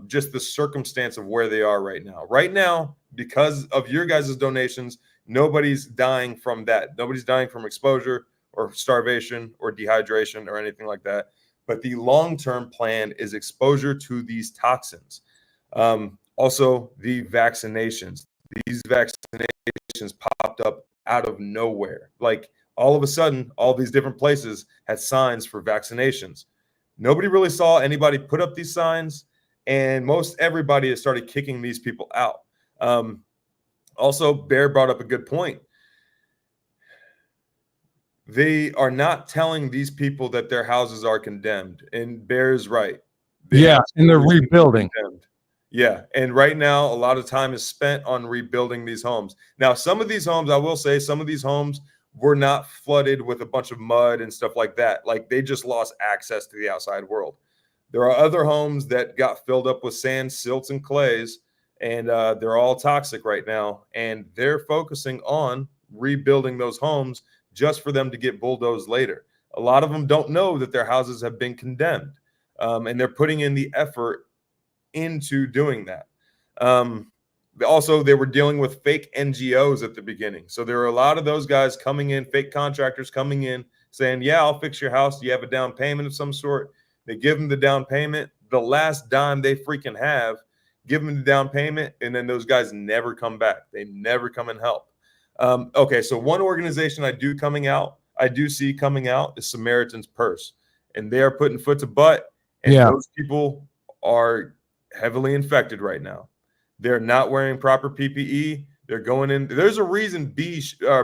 just the circumstance of where they are right now. Right now, because of your guys' donations, nobody's dying from that. Nobody's dying from exposure or starvation or dehydration or anything like that. But the long-term plan is exposure to these toxins. Also, the vaccinations. These vaccinations popped up out of nowhere. Like all of a sudden, all these different places had signs for vaccinations. Nobody really saw anybody put up these signs, and most everybody has started kicking these people out. Also, Bear brought up a good point. They are not telling these people that their houses are condemned, and Bear's right. Yeah, and they're rebuilding. Condemned. Yeah, and right now, a lot of time is spent on rebuilding these homes. Now, some of these homes, I will say, some of these homes were not flooded with a bunch of mud and stuff like that. Like they just lost access to the outside world. There are other homes that got filled up with sand, silts, and clays, and they're all toxic right now. And they're focusing on rebuilding those homes just for them to get bulldozed later. A lot of them don't know that their houses have been condemned, and they're putting in the effort into doing that. Also, they were dealing with fake NGOs at the beginning. So there were a lot of those guys coming in, fake contractors coming in saying, yeah, I'll fix your house. Do you have a down payment of some sort? They give them the down payment. The last dime they freaking have, give them the down payment, and then those guys never come back. They never come and help. Okay, so one organization I do see coming out is Samaritan's Purse, and they are putting foot to butt, and those people are heavily infected right now. They're not wearing proper PPE. They're going in. There's a reason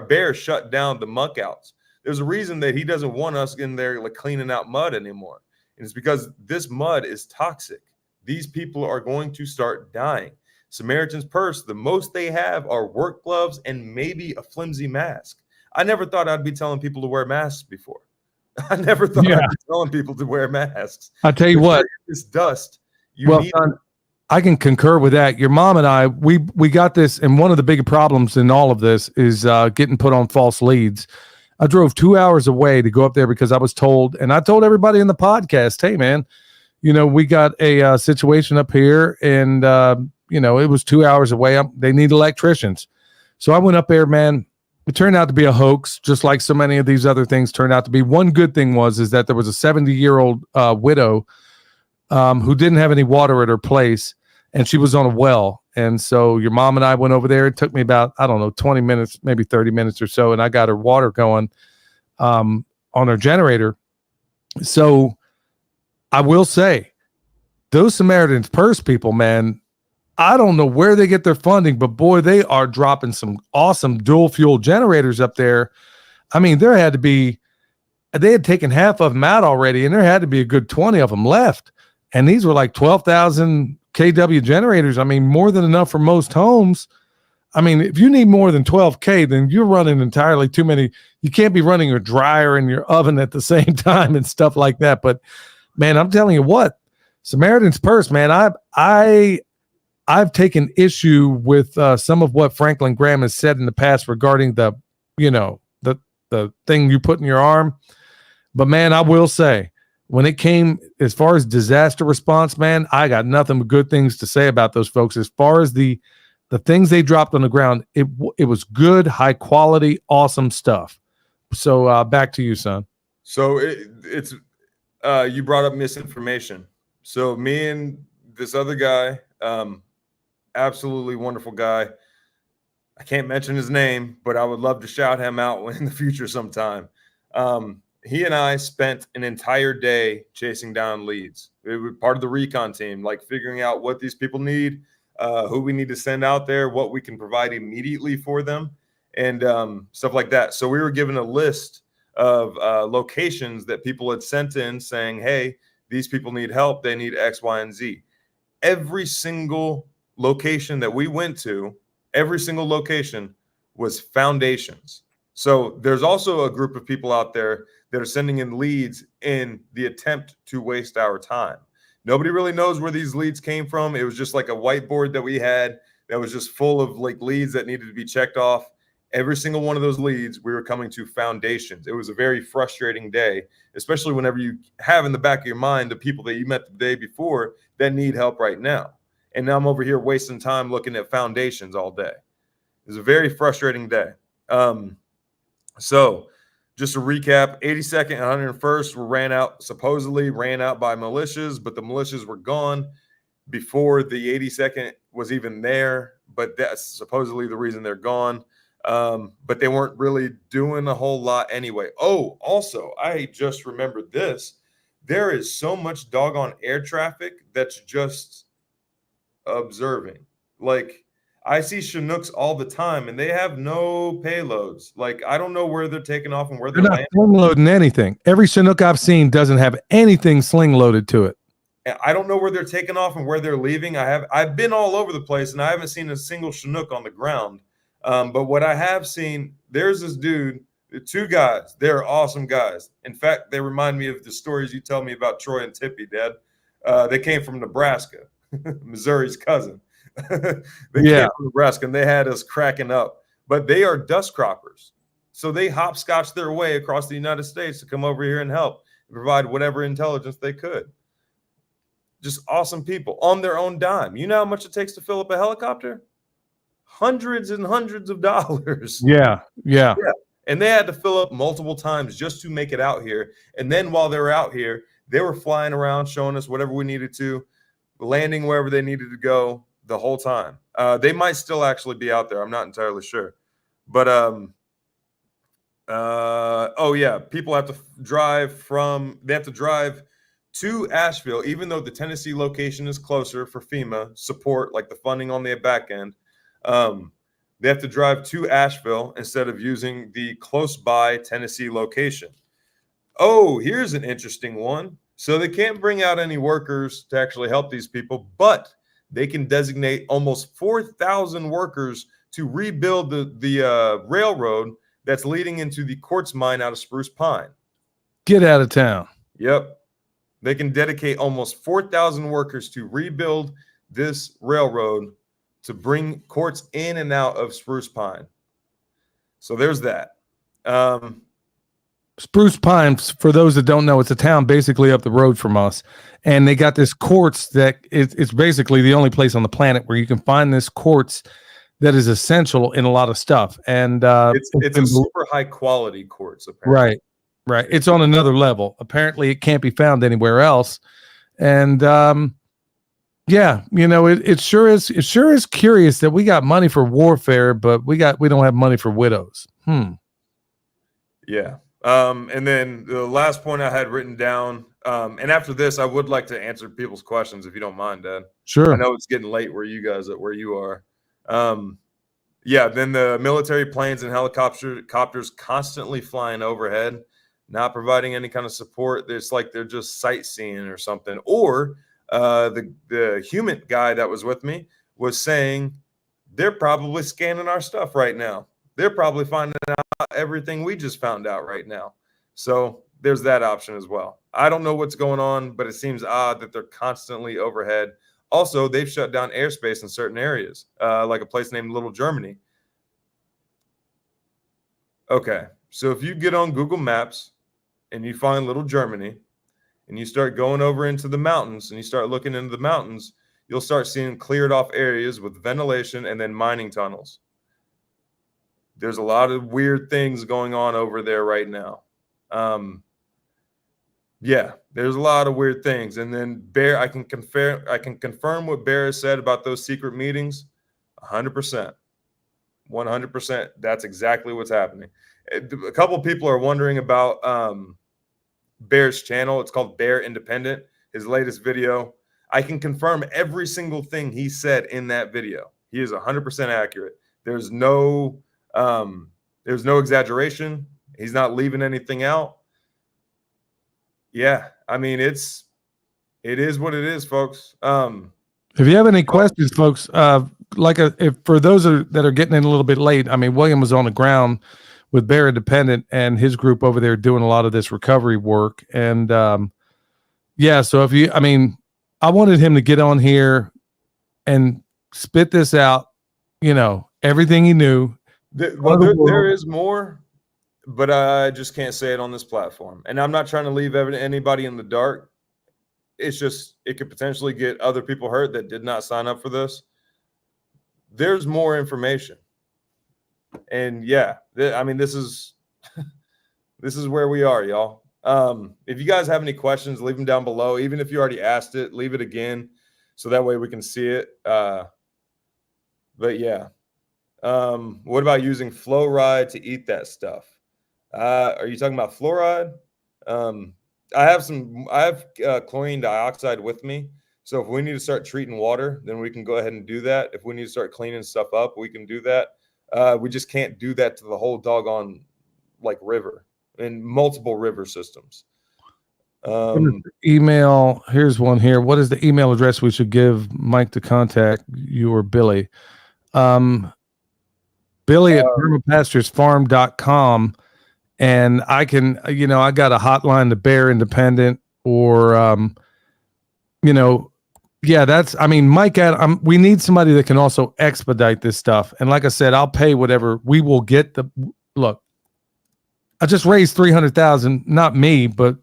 Bear shut down the muck outs. There's a reason that he doesn't want us in there like cleaning out mud anymore. And it's because this mud is toxic. These people are going to start dying. Samaritan's Purse, the most they have are work gloves and maybe a flimsy mask. I never thought I'd be telling people to wear masks before. I never thought I'd be telling people to wear masks. I tell you what, this dust. Son, I can concur with that. Your mom and I, we got this, and one of the big problems in all of this is getting put on false leads. I drove 2 hours away to go up there because I was told, and I told everybody in the podcast, hey, man, we got a situation up here, and, it was 2 hours away. They need electricians. So I went up there, man. It turned out to be a hoax, just like so many of these other things turned out to be. One good thing is that there was a 70-year-old widow who didn't have any water at her place, and she was on a well. And so your mom and I went over there. It took me about, 20 minutes, maybe 30 minutes or so, and I got her water going on her generator. So I will say, those Samaritan's Purse people, man, I don't know where they get their funding, but boy, they are dropping some awesome dual fuel generators up there. I mean, they had taken half of them out already, and there had to be a good 20 of them left. And these were like 12,000 kW generators. I mean, more than enough for most homes. I mean, if you need more than 12K, then you're running entirely too many. You can't be running your dryer and your oven at the same time and stuff like that. But man, I'm telling you what, Samaritan's Purse, man, I've taken issue with some of what Franklin Graham has said in the past regarding the thing you put in your arm. But man, I will say, when it came as far as disaster response, man, I got nothing but good things to say about those folks. As far as the things they dropped on the ground, it was good, high quality, awesome stuff. So back to you, son. So it's you brought up misinformation. So me and this other guy, absolutely wonderful guy. I can't mention his name, but I would love to shout him out in the future sometime. He and I spent an entire day chasing down leads. We were part of the recon team, like figuring out what these people need, who we need to send out there, what we can provide immediately for them, and stuff like that. So we were given a list of locations that people had sent in saying, hey, these people need help. They need X, Y, and Z. Every single location that we went to, every single location was foundations. So there's also a group of people out there that are sending in leads in the attempt to waste our time. Nobody really knows where these leads came from. It was just like a whiteboard that we had that was just full of like leads that needed to be checked off. every single one of those leads, we were coming to foundations. It was a very frustrating day, especially whenever you have in the back of your mind the people that you met the day before that need help right now. And now I'm over here wasting time looking at foundations all day. It was a very frustrating day. So just to recap, 82nd and 101st were supposedly ran out by militias, but the militias were gone before the 82nd was even there. But that's supposedly the reason they're gone. But they weren't really doing a whole lot anyway. Oh, also, I just remembered this. There is so much doggone air traffic that's just observing. Like, I see Chinooks all the time, and they have no payloads. Like, I don't know where they're taking off and where they're not landing. sling loading anything. Every Chinook I've seen doesn't have anything sling loaded to it. I don't know where they're taking off and where they're leaving. I've been all over the place, and I haven't seen a single Chinook on the ground. But what I have seen, there's this dude, two guys. They're awesome guys. In fact, they remind me of the stories you tell me about Troy and Tippy, Dad. They came from Nebraska, Missouri's cousin. They came from Nebraska, and they had us cracking up. But they are dust croppers. So they hopscotch their way across the United States to come over here and help and provide whatever intelligence they could. Just awesome people on their own dime. You know how much it takes to fill up a helicopter? Hundreds and hundreds of dollars. Yeah. And they had to fill up multiple times just to make it out here. And then while they were out here, they were flying around, showing us whatever we needed to, landing wherever they needed to go the whole time. They might still actually be out there. I'm not entirely sure. But, people have to drive to Asheville, even though the Tennessee location is closer for FEMA support, like the funding on the back end. They have to drive to Asheville instead of using the close by Tennessee location. Oh, here's an interesting one. So they can't bring out any workers to actually help these people, but they can designate almost 4,000 workers to rebuild the railroad that's leading into the quartz mine out of Spruce Pine. Get out of town. Yep. They can dedicate almost 4,000 workers to rebuild this railroad to bring quartz in and out of Spruce Pine. So there's that. Spruce Pine, for those that don't know, it's a town basically up the road from us. And they got this quartz that it's basically the only place on the planet where you can find this quartz that is essential in a lot of stuff. And it's a super high quality quartz, apparently. Right. It's on another level. Apparently it can't be found anywhere else. And it sure is curious that we got money for warfare, but we don't have money for widows. Yeah. And then the last point I had written down, and after this, I would like to answer people's questions if you don't mind, Dad. Sure. I know it's getting late where you are. Then the military planes and helicopters constantly flying overhead, not providing any kind of support. It's like they're just sightseeing or something. Or the human guy that was with me was saying they're probably scanning our stuff right now. They're probably finding out everything we just found out right now. So there's that option as well. I don't know what's going on, but it seems odd that they're constantly overhead. Also, they've shut down airspace in certain areas, like a place named Little Germany. Okay, so if you get on Google Maps and you find Little Germany and you start going over into the mountains and you start looking into the mountains, you'll start seeing cleared off areas with ventilation and then mining tunnels. There's a lot of weird things going on over there right now. There's a lot of weird things. And then Bear, I can confirm what Bear has said about those secret meetings. 100%. 100%. That's exactly what's happening. A couple of people are wondering about Bear's channel. It's called Bear Independent. His latest video. I can confirm every single thing he said in that video. He is 100% accurate. There's no exaggeration. He's not leaving anything out. Yeah, I mean, it is what it is, folks. If you have any questions, folks, if for those that are getting in a little bit late, I mean, William was on the ground with Bear Independent and his group over there doing a lot of this recovery work. And so I wanted him to get on here and spit this out, everything he knew, There is more, but I just can't say it on this platform. And I'm not trying to leave anybody in the dark. It's just it could potentially get other people hurt that did not sign up for this. There's more information. And yeah, I mean, this is where we are, y'all. If you guys have any questions, leave them down below. Even if you already asked it, leave it again so that way we can see it. But yeah. What about using fluoride to eat that stuff? Are you talking about fluoride? I have chlorine dioxide with me. So if we need to start treating water, then we can go ahead and do that. If we need to start cleaning stuff up, we can do that. We just can't do that to the whole doggone like river and multiple river systems. Email. Here's one here. What is the email address we should give Mike to contact you or Billy? Billy at permapasturesfarm.com. And I can, I got a hotline to Bear Independent or, Mike, we need somebody that can also expedite this stuff. And like I said, I'll pay whatever we will get. Look, I just raised $300,000, not me, but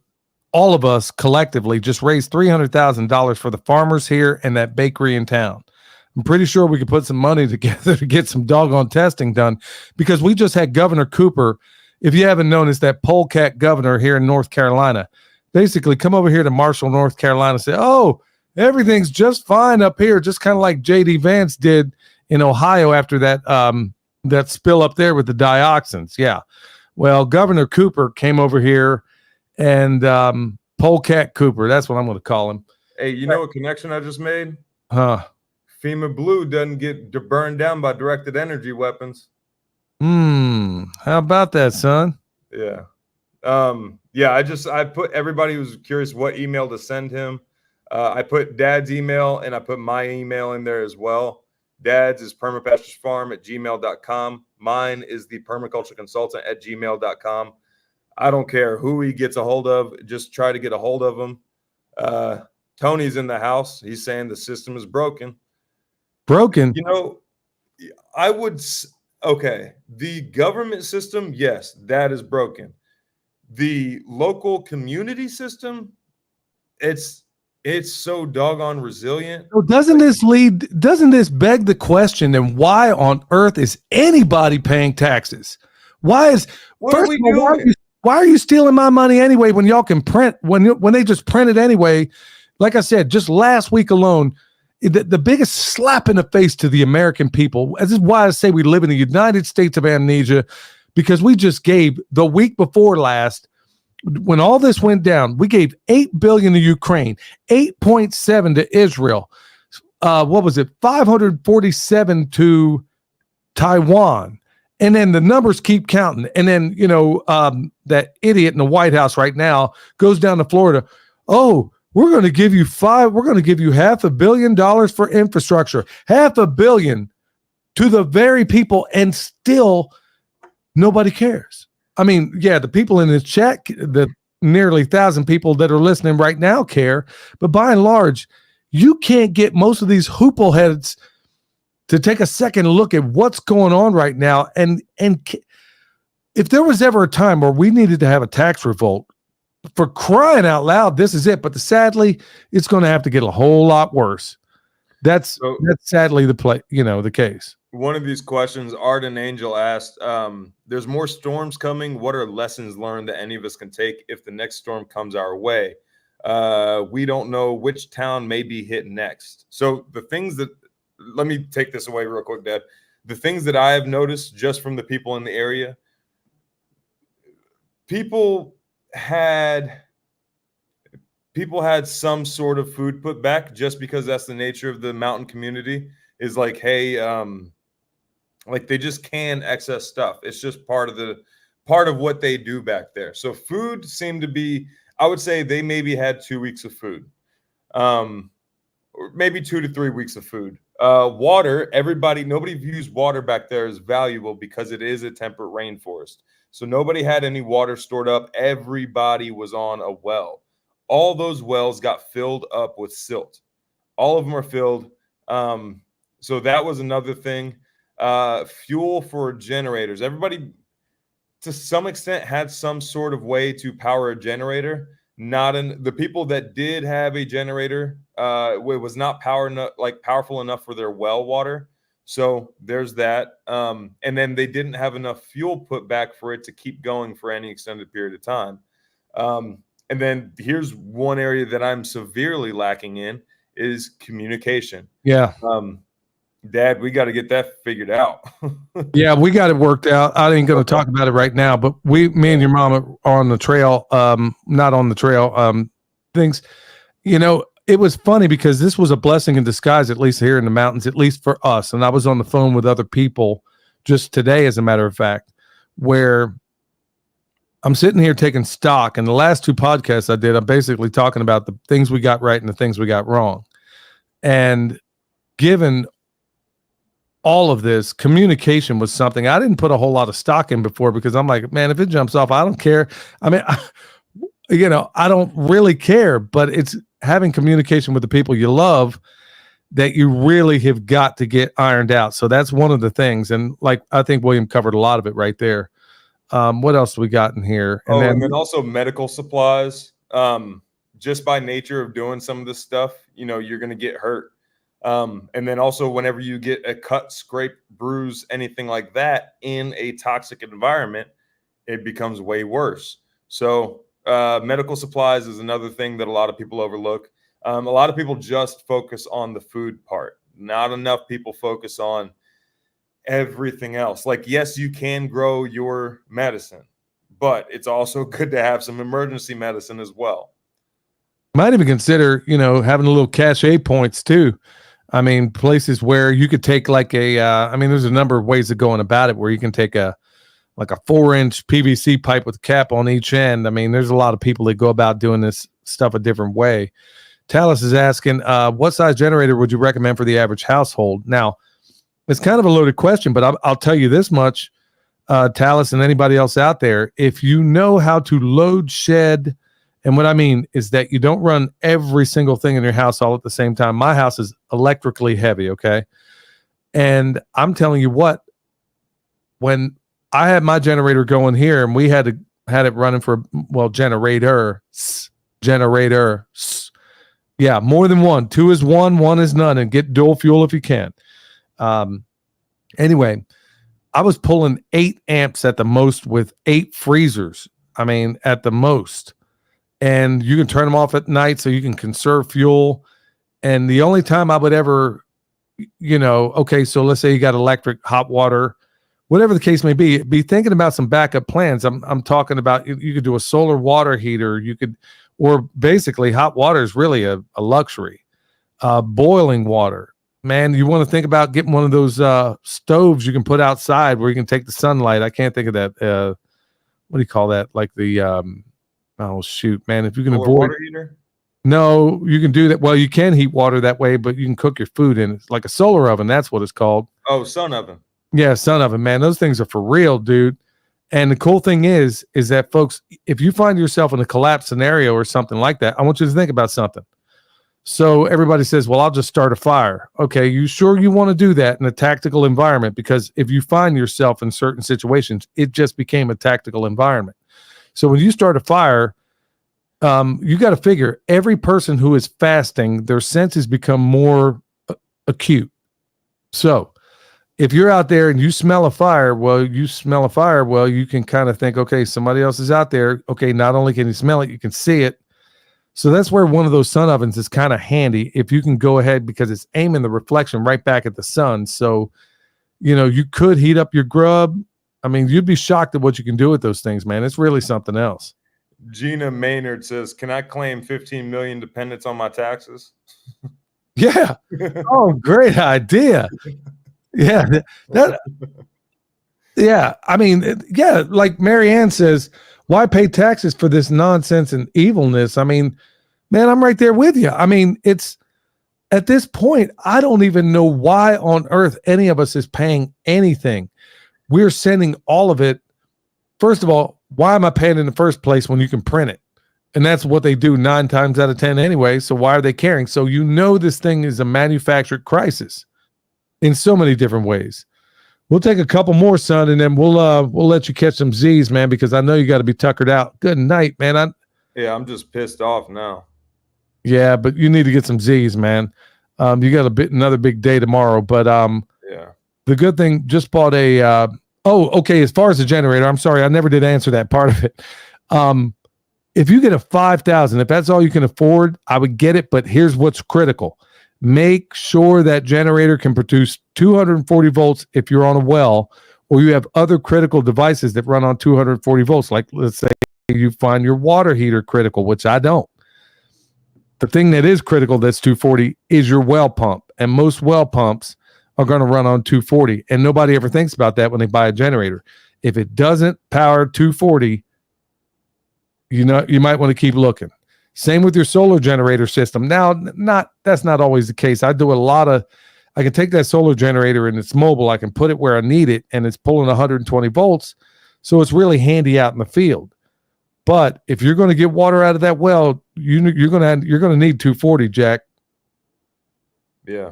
all of us collectively just raised $300,000 for the farmers here and that bakery in town. I'm pretty sure we could put some money together to get some doggone testing done because we just had Governor Cooper. If you haven't noticed, that polecat governor here in North Carolina, basically come over here to Marshall, North Carolina, and say, oh, everything's just fine up here, just kind of like J.D. Vance did in Ohio after that spill up there with the dioxins. Yeah. Well, Governor Cooper came over here and polecat Cooper, that's what I'm going to call him. Hey, you know a connection I just made? Huh. FEMA Blue doesn't get burned down by directed energy weapons. How about that, son? Yeah. I put everybody who's curious what email to send him. I put Dad's email and I put my email in there as well. Dad's is permapasturesfarm@gmail.com. Mine is the permacultureconsultant@gmail.com. I don't care who he gets a hold of. Just try to get a hold of him. Tony's in the house. He's saying the system is broken. Broken? Okay. The government system, yes, that is broken. The local community system, it's so doggone resilient. So doesn't this beg the question, then why on earth is anybody paying taxes? Why are you stealing my money anyway when y'all can print, when they just print it anyway? Like I said, just last week alone, the biggest slap in the face to the American people. This is why I say we live in the United States of amnesia, because we just gave the week before last, when all this went down, we gave $8 billion to Ukraine, 8.7 to Israel. What was it? 547 to Taiwan. And then the numbers keep counting. And then, that idiot in the White House right now goes down to Florida. Oh, we're going to give you $500 million for infrastructure, $500 million to the very people, and still nobody cares. I mean, yeah, the people in this chat, the nearly 1,000 people that are listening right now care, but by and large, you can't get most of these hoople heads to take a second look at what's going on right now. And if there was ever a time where we needed to have a tax revolt, for crying out loud, this is it. But sadly, it's going to have to get a whole lot worse. That's sadly the case. One of these questions, Art and Angel asked, there's more storms coming. What are lessons learned that any of us can take if the next storm comes our way? We don't know which town may be hit next. So let me take this away real quick, Dad. The things that I have noticed just from the people in the area, people had some sort of food put back just because that's the nature of the mountain community, is like, hey, like they just can excess stuff. It's just part of what they do back there. So food seemed to be, I would say they maybe had 2 weeks of food, or maybe 2 to 3 weeks of food. Water, nobody views water back there as valuable because it is a temperate rainforest. So nobody had any water stored up. Everybody was on a well. All those wells got filled up with silt. All of them are filled. So that was another thing. fuel for generators. Everybody, to some extent, had some sort of way to power a generator. Not in the people that did have a generator, it was not powerful enough for their well water. So there's that. And then they didn't have enough fuel put back for it to keep going for any extended period of time. And then here's one area that I'm severely lacking in is communication. Yeah. Dad, we got to get that figured out. Yeah, we got it worked out. I ain't going to talk about it right now, but me and your mom are on the trail, not on the trail, things, it was funny because this was a blessing in disguise, at least here in the mountains, at least for us. And I was on the phone with other people just today, as a matter of fact, where I'm sitting here taking stock. And the last 2 podcasts I did, I'm basically talking about the things we got right and the things we got wrong. And given all of this, communication was something I didn't put a whole lot of stock in before, because I'm like, man, if it jumps off, I don't care. I mean, I don't really care, but it's having communication with the people you love that you really have got to get ironed out. So that's one of the things. And like, I think William covered a lot of it right there. What else do we got in here? And then also medical supplies. Just by nature of doing some of this stuff, you're going to get hurt. And then also whenever you get a cut, scrape, bruise, anything like that in a toxic environment, it becomes way worse. So medical supplies is another thing that a lot of people overlook. A lot of people just focus on the food part. Not enough people focus on everything else. Like, yes, you can grow your medicine, but it's also good to have some emergency medicine as well. Might even consider, having a little cachet points too. I mean, places where you could take like there's a number of ways of going about it, where you can take a 4-inch PVC pipe with a cap on each end. I mean, there's a lot of people that go about doing this stuff a different way. Talus is asking, what size generator would you recommend for the average household? Now, it's kind of a loaded question, but I'll tell you this much, Talus and anybody else out there, if you know how to load shed, and what I mean is that you don't run every single thing in your house all at the same time. My house is electrically heavy, okay? And I'm telling you what, when I had my generator going here and we had it running for, generators. Yeah, more than one. 2 is one, 1 is none, and get dual fuel if you can. Anyway, I was pulling 8 amps at the most with 8 freezers. I mean, at the most. And you can turn them off at night so you can conserve fuel. And the only time I would ever, okay, so let's say you got electric, hot water, whatever the case may be thinking about some backup plans. I'm talking about you could do a solar water heater. Or basically hot water is really a luxury. Boiling water, man, you want to think about getting one of those stoves you can put outside where you can take the sunlight. I can't think of that. What do you call that? Like the, oh shoot, man! If you can avoid water heater, no, you can do that. Well, you can heat water that way, but you can cook your food in. It's like a solar oven. That's what it's called. Oh, sun oven. Yeah, sun oven, man. Those things are for real, dude. And the cool thing is that, folks, if you find yourself in a collapse scenario or something like that, I want you to think about something. So everybody says, well, I'll just start a fire. Okay, you sure you want to do that in a tactical environment? Because if you find yourself in certain situations, it just became a tactical environment. So when you start a fire, you got to figure every person who is fasting, their senses become more acute. So if you're out there and you smell a fire, you can kind of think, okay, somebody else is out there. Okay, not only can you smell it, you can see it. So that's where one of those sun ovens is kind of handy if you can go ahead, because it's aiming the reflection right back at the sun. So, you could heat up your grub. I mean, you'd be shocked at what you can do with those things, man. It's really something else. Gina Maynard says, can I claim 15 million dependents on my taxes? Yeah. Oh, great idea. Yeah. Yeah. I mean, yeah. Like Marianne says, why pay taxes for this nonsense and evilness? I mean, man, I'm right there with you. I mean, it's at this point, I don't even know why on earth any of us is paying anything. We're sending all of it. First of all, why am I paying in the first place when you can print it? And that's what they do 9 times out of 10 anyway. So why are they caring? So this thing is a manufactured crisis in so many different ways. We'll take a couple more, son, and then we'll let you catch some Z's, man, because I know you got to be tuckered out. Good night, man. I'm just pissed off now. Yeah, but you need to get some Z's, man. You got another big day tomorrow, but yeah. The good thing, just bought a okay, as far as the generator, I'm sorry, I never did answer that part of it. If you get a 5,000, if that's all you can afford, I would get it, but here's what's critical. Make sure that generator can produce 240 volts if you're on a well, or you have other critical devices that run on 240 volts. Like, let's say you find your water heater critical, which I don't. The thing that is critical that's 240 is your well pump. And most well pumps are going to run on 240. And nobody ever thinks about that when they buy a generator. If it doesn't power 240, you might want to keep looking. Same with your solar generator system. Now, that's not always the case. I can take that solar generator and it's mobile. I can put it where I need it and it's pulling 120 volts. So it's really handy out in the field. But if you're going to get water out of that well, you're going to need 240, Jack. Yeah.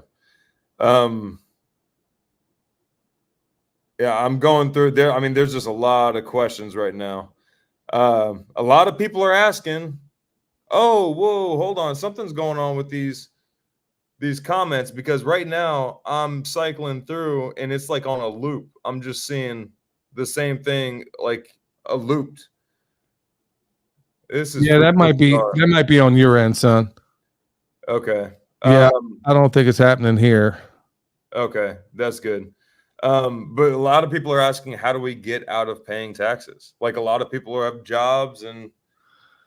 Yeah, I'm going through there. I mean, there's just a lot of questions right now. A lot of people are asking, oh, whoa, hold on. Something's going on with these comments, because right now I'm cycling through and it's like on a loop. I'm just seeing the same thing, like a looped. This is that might be on your end, son. Okay. Yeah, I don't think it's happening here. Okay, that's good. But a lot of people are asking, how do we get out of paying taxes? Like, a lot of people have jobs and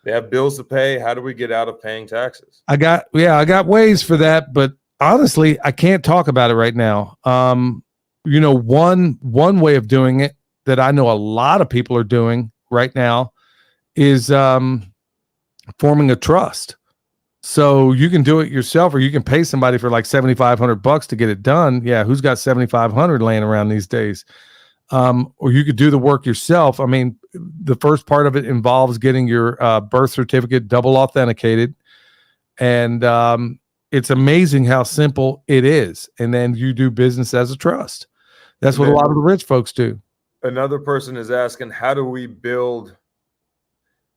they have bills to pay. How do we get out of paying taxes? I got ways for that, but honestly, I can't talk about it right now. One way of doing it that I know a lot of people are doing right now is forming a trust. So you can do it yourself, or you can pay somebody for like $7,500 to get it done. Yeah, who's got $7,500 laying around these days? Or you could do the work yourself. I mean, the first part of it involves getting your birth certificate double authenticated, and it's amazing how simple it is. And then you do business as a trust. That's what a lot of the rich folks do. Another person is asking, how do we build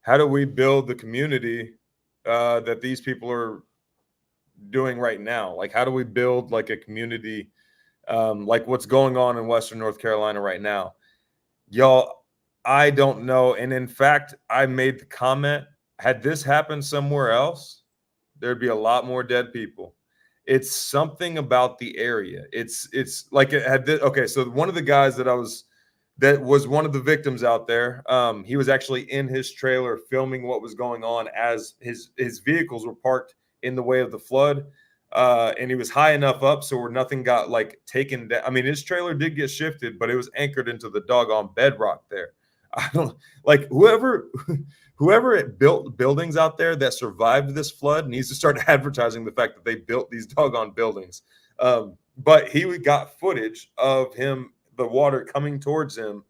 the community that these people are doing right now? Like, how do we build like a community, like what's going on in Western North Carolina right now? Y'all, I don't know. And in fact, I made the comment, had this happened somewhere else, there'd be a lot more dead people. It's something about the area. It's like it had this. Okay, so one of the guys that was one of the victims out there. He was actually in his trailer filming what was going on as his vehicles were parked in the way of the flood. And he was high enough up so where nothing got like taken down. I mean, his trailer did get shifted, but it was anchored into the doggone bedrock there. I don't like whoever built buildings out there that survived this flood needs to start advertising the fact that they built these doggone buildings. But he got footage of him, the water coming towards him,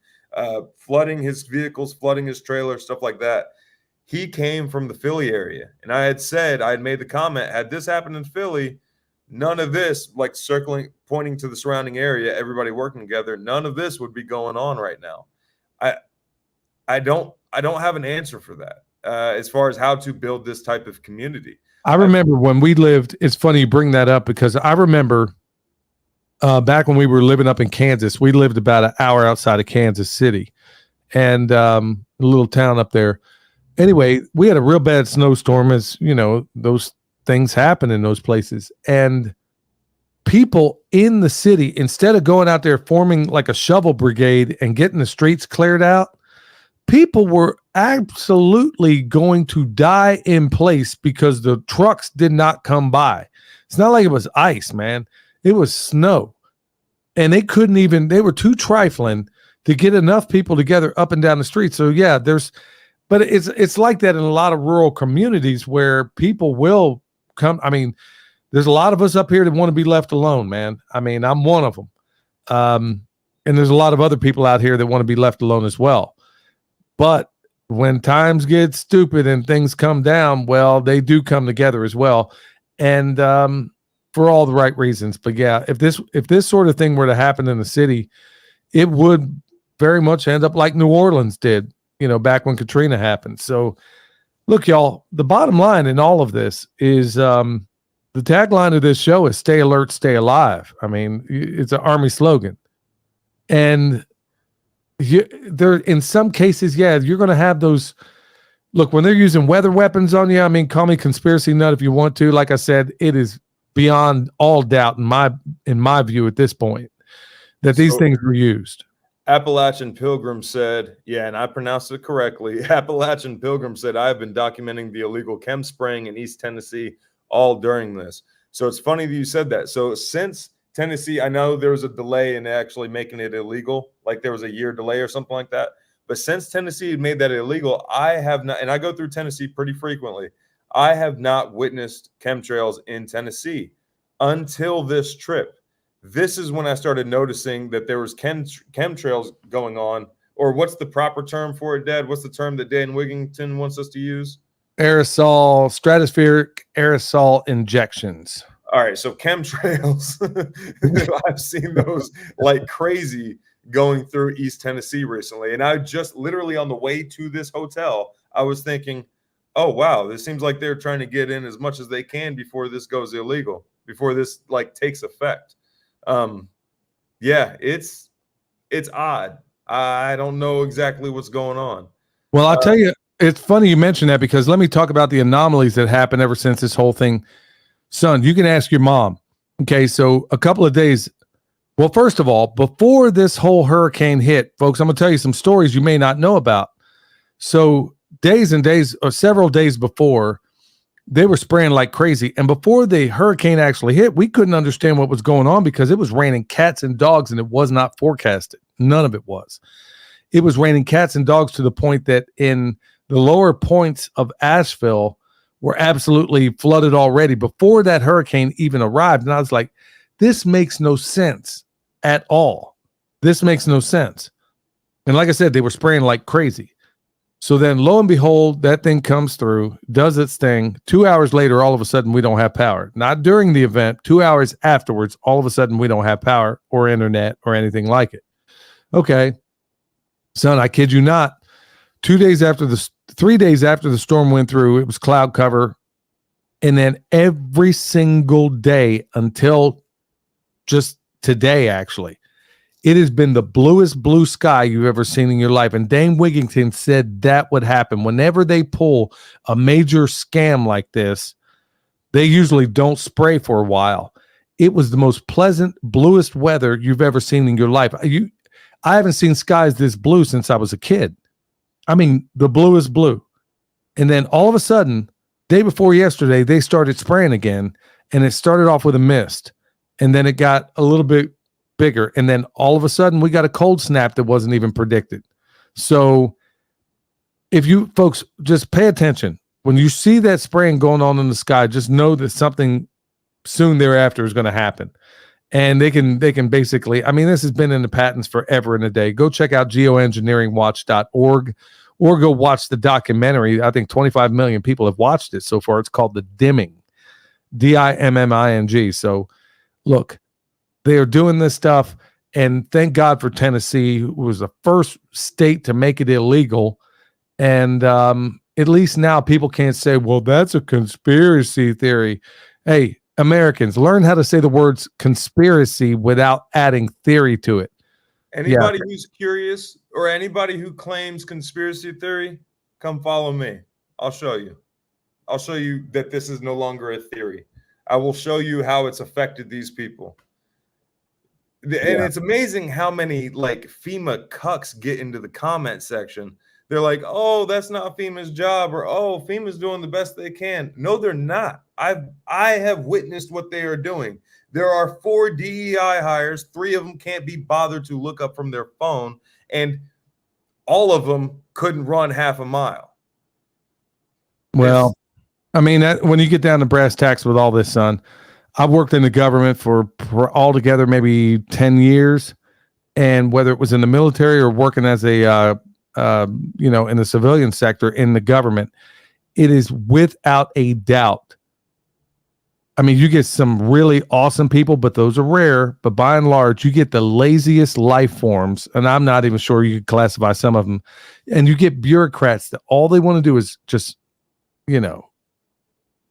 flooding his vehicles, flooding his trailer, stuff like that. He came from the Philly area. And I had made the comment, had this happened in Philly, none of this, like pointing to the surrounding area, everybody working together, none of this would be going on right now. I don't have an answer for that as far as how to build this type of community. I remember when we lived, it's funny you bring that up, because I remember back when we were living up in Kansas, we lived about an hour outside of Kansas City, and a little town up there. Anyway, we had a real bad snowstorm, as you know, those things happen in those places. And people in the city, instead of going out there forming like a shovel brigade and getting the streets cleared out, people were absolutely going to die in place because the trucks did not come by. It's not like it was ice, man. It was snow. And they were too trifling to get enough people together up and down the street. So yeah, but it's like that in a lot of rural communities where people will come. I mean, there's a lot of us up here that want to be left alone, man. I mean, I'm one of them. And there's a lot of other people out here that want to be left alone as well. But when times get stupid and things come down, well, they do come together as well. And for all the right reasons. But yeah, if this sort of thing were to happen in the city, it would very much end up like New Orleans did, back when Katrina happened. So look, y'all, the bottom line in all of this is the tagline of this show is stay alert, stay alive. I mean, it's an Army slogan. And there, in some cases, yeah, you're going to have those. Look, when they're using weather weapons on you, I mean, call me conspiracy nut if you want to. Like I said, it is beyond all doubt in my view at this point that these things were used. Appalachian Pilgrim said, yeah, and I pronounced it correctly. Appalachian Pilgrim said, I've been documenting the illegal chem spraying in East Tennessee all during this. So it's funny that you said that. So since Tennessee, I know there was a delay in actually making it illegal, like there was a year delay or something like that. But since Tennessee had made that illegal, I have not, and I go through Tennessee pretty frequently, I have not witnessed chemtrails in Tennessee until this trip. This is when I started noticing that there was chemtrails going on, or what's the proper term for it, Dad? What's the term that Dan Wigington wants us to use? Stratospheric aerosol injections. All right, so chemtrails, I've seen those like crazy going through East Tennessee recently. And I just literally on the way to this hotel, I was thinking, oh, wow, this seems like they're trying to get in as much as they can before this goes illegal, before this like takes effect. Yeah, it's odd. I don't know exactly what's going on. Well, I'll tell you, it's funny you mentioned that because let me talk about the anomalies that happened ever since this whole thing. Son, you can ask your mom. Okay, so a couple of days. Well, first of all, before this whole hurricane hit, folks, I'm going to tell you some stories you may not know about. So days and days or several days before, they were spraying like crazy. And before the hurricane actually hit, we couldn't understand what was going on because it was raining cats and dogs and it was not forecasted. None of it was. It was raining cats and dogs to the point that in the lower points of Asheville were absolutely flooded already before that hurricane even arrived. And I was like, this makes no sense at all. This makes no sense. And like I said, they were spraying like crazy. So then lo and behold, that thing comes through, does its thing. 2 hours later, all of a sudden we don't have power. Not during the event, 2 hours afterwards, all of a sudden we don't have power or internet or anything like it. Okay. Son, I kid you not. 3 days after the storm went through, it was cloud cover. And then every single day until just today, actually, it has been the bluest blue sky you've ever seen in your life. And Dane Wigington said that would happen. Whenever they pull a major scam like this, they usually don't spray for a while. It was the most pleasant, bluest weather you've ever seen in your life. I haven't seen skies this blue since I was a kid. I mean, the bluest blue. And then all of a sudden, day before yesterday, they started spraying again. And it started off with a mist. And then it got a little bit bigger. And then all of a sudden we got a cold snap that wasn't even predicted. So if you folks just pay attention, when you see that spraying going on in the sky, just know that something soon thereafter is going to happen. And they can basically, I mean, this has been in the patents forever and a day. Go check out geoengineeringwatch.org or go watch the documentary. I think 25 million people have watched it so far. It's called The Dimming, DIMMING. So look, they are doing this stuff, and thank God for Tennessee, who was the first state to make it illegal. And at least now people can't say, well, that's a conspiracy theory. Hey, Americans, learn how to say the words conspiracy without adding theory to it. Anybody who's curious or anybody who claims conspiracy theory, come follow me. I'll show you. I'll show you that this is no longer a theory. I will show you how it's affected these people. And it's amazing how many like FEMA cucks get into the comment section. They're like, oh, that's not FEMA's job, or oh, FEMA's doing the best they can. No, they're not. I have witnessed what they are doing. There are 4 DEI hires. 3 of them can't be bothered to look up from their phone, and all of them couldn't run half a mile. Well, I mean, when you get down to brass tacks with all this, son, I've worked in the government for altogether maybe 10 years. And whether it was in the military or working as a, in the civilian sector in the government, it is without a doubt I mean, you get some really awesome people, but those are rare. But by and large, you get the laziest life forms, and I'm not even sure you could classify some of them. And you get bureaucrats that all they want to do is just, you know,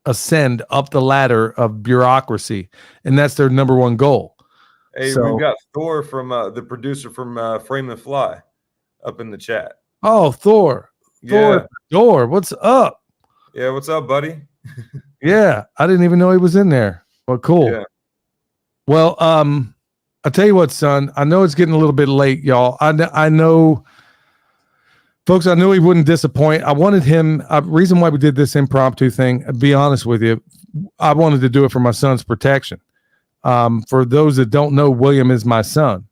ascend up the ladder of bureaucracy, and that's their number one goal. Hey, So, we've got Thor from the producer from Frame and Fly up in the chat. oh, Thor, Yeah. Thor, what's up? Yeah, what's up, buddy? Yeah, I didn't even know he was in there. Well, cool. Yeah. Well, I'll tell you what, son. I know it's getting a little bit late, y'all. I know, folks. I knew he wouldn't disappoint. I wanted him. Reason why we did this impromptu thing. Be honest with you, I wanted to do it for my son's protection. For those that don't know, William is my son,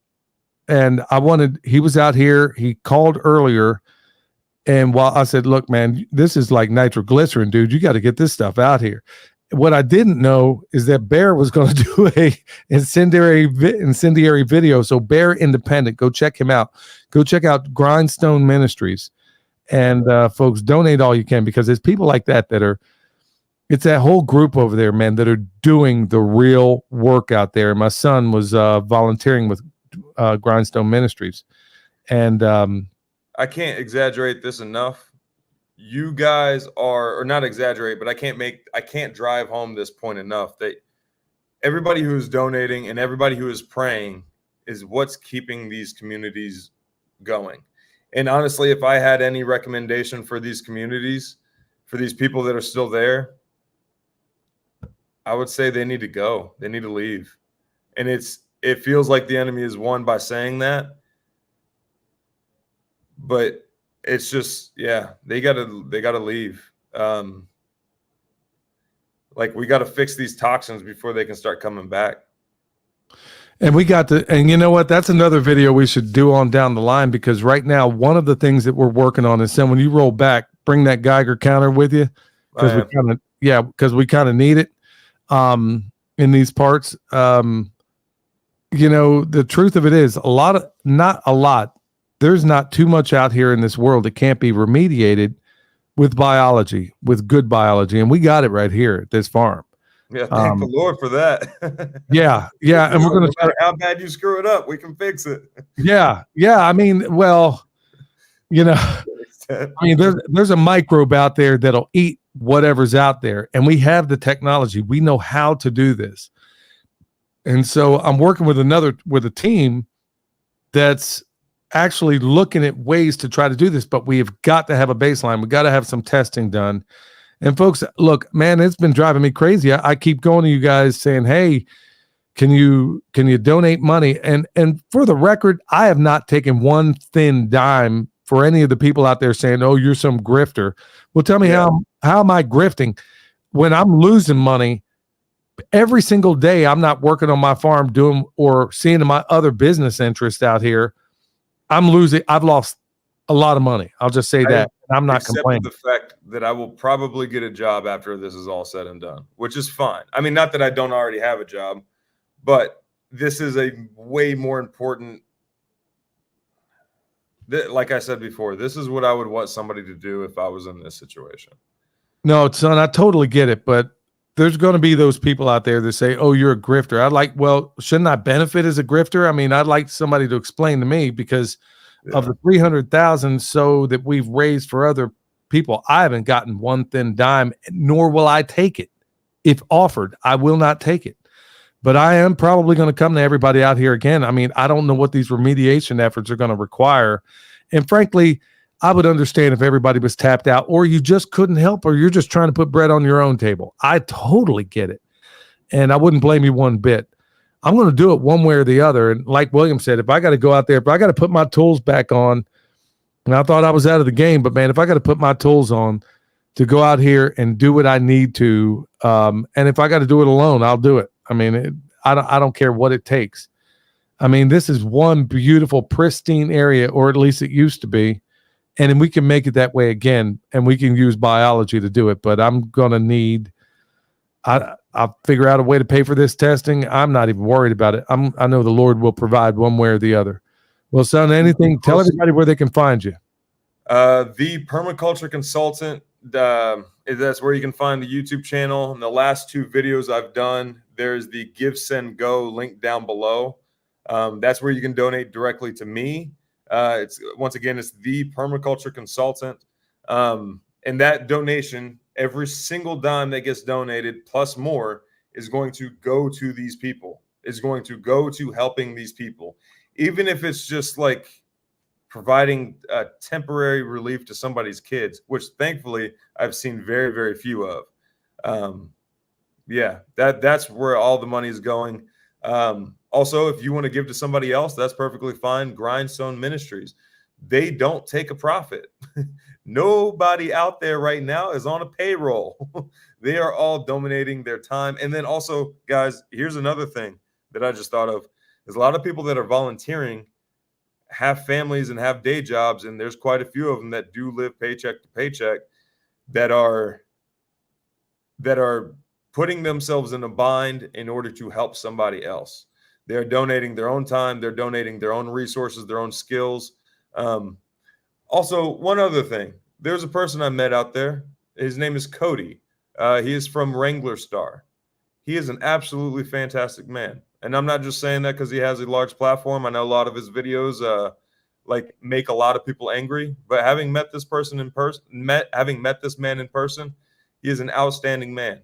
and he was out here. He called earlier, and while I said, "Look, man, this is like nitroglycerin, dude. You got to get this stuff out here." What I didn't know is that Bear was going to do a incendiary video. So Bear Independent, go check him out. Go check out Grindstone Ministries, and folks, donate all you can, because there's people like that are. It's that whole group over there, man, that are doing the real work out there. My son was volunteering with Grindstone Ministries, and I can't exaggerate this enough. You guys are, or not exaggerate, but I can't drive home this point enough that everybody who is donating and everybody who is praying is what's keeping these communities going. And honestly, if I had any recommendation for these communities, for these people that are still there, I would say they need to go. They need to leave. And it feels like the enemy is won by saying that. But it's just, yeah, they gotta leave. Like, we gotta fix these toxins before they can start coming back. And and you know what? That's another video we should do on down the line, because right now, one of the things that we're working on is, when you roll back, bring that Geiger counter with you, because we kind of need it in these parts. You know, the truth of it is, not a lot. There's not too much out here in this world that can't be remediated with biology, with good biology. And we got it right here at this farm. Yeah, thank the Lord for that. Yeah. And we're going to, no matter how bad you screw it up, we can fix it. Yeah. I mean, well, you know, I mean, there's a microbe out there that'll eat whatever's out there. And we have the technology. We know how to do this. And so I'm working with a team that's actually looking at ways to try to do this, but we have got to have a baseline. We got to have some testing done. And folks, look, man, it's been driving me crazy. I keep going to you guys saying, hey, can you donate money? And for the record, I have not taken one thin dime for any of the people out there saying, oh, you're some grifter. Well, tell me, how am I grifting when I'm losing money every single day? I'm not working on my farm doing or seeing my other business interests out here. I'm losing. I've lost a lot of money. I'll just say that. I'm not complaining. The fact that I will probably get a job after this is all said and done, which is fine. I mean, not that I don't already have a job, but this is a way more important. Like I said before, this is what I would want somebody to do if I was in this situation. No, son, I totally get it, but there's going to be those people out there that say, oh, you're a grifter. Well, shouldn't I benefit as a grifter? I mean, I'd like somebody to explain to me, because of the 300,000 so that we've raised for other people, I haven't gotten one thin dime, nor will I take it. If offered, I will not take it. But I am probably going to come to everybody out here again. I mean, I don't know what these remediation efforts are going to require. And frankly, I would understand if everybody was tapped out, or you just couldn't help, or you're just trying to put bread on your own table. I totally get it. And I wouldn't blame you one bit. I'm going to do it one way or the other. And like William said, if I got to go out there, if I got to put my tools back on, and I thought I was out of the game, but man, if I got to put my tools on to go out here and do what I need to, and if I got to do it alone, I'll do it. I mean, I don't care what it takes. I mean, this is one beautiful, pristine area, or at least it used to be. And we can make it that way again, and we can use biology to do it. But I'm going to need, I'll figure out a way to pay for this testing. I'm not even worried about it. I know the Lord will provide one way or the other. Well, son, tell everybody where they can find you. The permaculture consultant that's where you can find the YouTube channel. And the last 2 videos I've done, there's the Give, Send, Go link down below. That's where you can donate directly to me. It's the Permaculture Consultant. And that donation, every single dime that gets donated plus more is going to go to these people. Is going to go to helping these people, even if it's just like providing temporary relief to somebody's kids, which thankfully I've seen very, very few of. That's where all the money is going. Also, if you want to give to somebody else, that's perfectly fine. Grindstone Ministries, they don't take a profit. Nobody out there right now is on a payroll. They are all donating their time. And then also, guys, here's another thing that I just thought of. There's a lot of people that are volunteering, have families and have day jobs, and there's quite a few of them that do live paycheck to paycheck that are putting themselves in a bind in order to help somebody else. They're donating their own time, they're donating their own resources, their own skills. Also, one other thing, there's a person I met out there. His name is Cody. He is from Wrangler Star. He is an absolutely fantastic man. And I'm not just saying that because he has a large platform. I know a lot of his videos make a lot of people angry. But having met this person in person, having met this man in person, he is an outstanding man.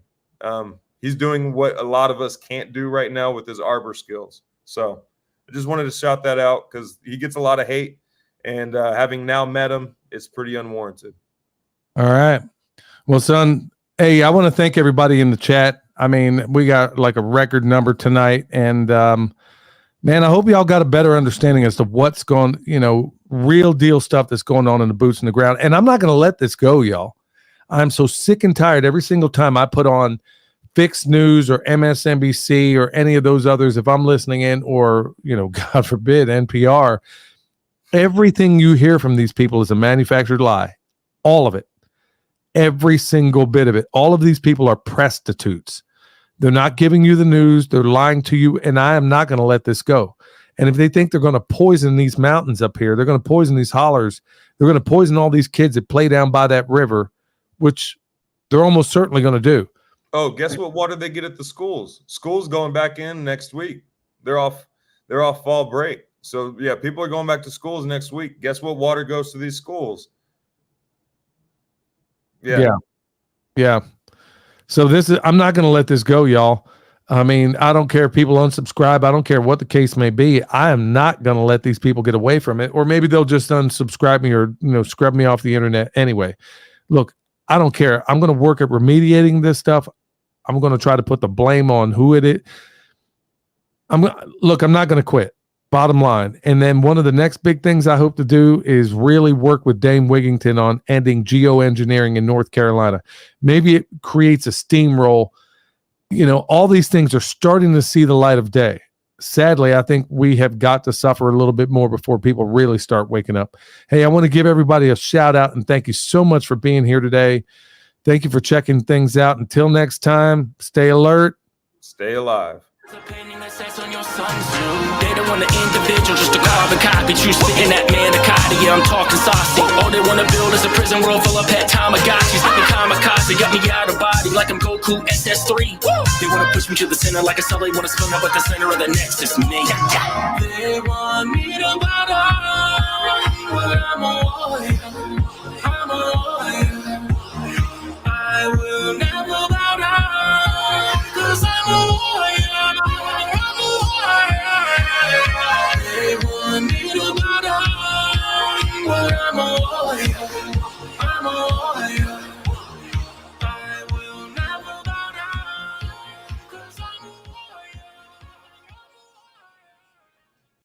He's doing what a lot of us can't do right now with his arbor skills. So I just wanted to shout that out because he gets a lot of hate. And having now met him, it's pretty unwarranted. All right. Well, son, hey, I want to thank everybody in the chat. I mean, we got like a record number tonight. And, man, I hope y'all got a better understanding as to what's going, real deal stuff that's going on in the boots in the ground. And I'm not going to let this go, y'all. I'm so sick and tired every single time I put on Fix News or MSNBC or any of those others, if I'm listening in, or, God forbid, NPR, everything you hear from these people is a manufactured lie. All of it. Every single bit of it. All of these people are prostitutes. They're not giving you the news. They're lying to you. And I am not going to let this go. And if they think they're going to poison these mountains up here, they're going to poison these hollers, they're going to poison all these kids that play down by that river, which they're almost certainly going to do. Oh, guess what water they get at the schools? School's going back in next week. They're off fall break. So, yeah, people are going back to schools next week. Guess what water goes to these schools? Yeah. So I'm not going to let this go, y'all. I mean, I don't care if people unsubscribe. I don't care what the case may be. I am not going to let these people get away from it. Or maybe they'll just unsubscribe me or, scrub me off the internet anyway. Look, I don't care. I'm going to work at remediating this stuff. I'm going to try to put the blame on who it is. I'm not going to quit. Bottom line. And then one of the next big things I hope to do is really work with Dame Wigington on ending geoengineering in North Carolina. Maybe it creates a steamroll. All these things are starting to see the light of day. Sadly, I think we have got to suffer a little bit more before people really start waking up. Hey, I want to give everybody a shout out and thank you so much for being here today. Thank you for checking things out. Until next time, stay alert. Stay alive. They don't want an individual, just a carbon copy. You spitting that manicotti, yeah, I'm talking saucy. All they want to build is a prison world full of pet Tamagotchis. Like the kamikaze, got me out of body like I'm Goku SS3. Woo! They want to push me to the center like a cell, they want to spin up at the center of the nexus, me. They want me to bottom.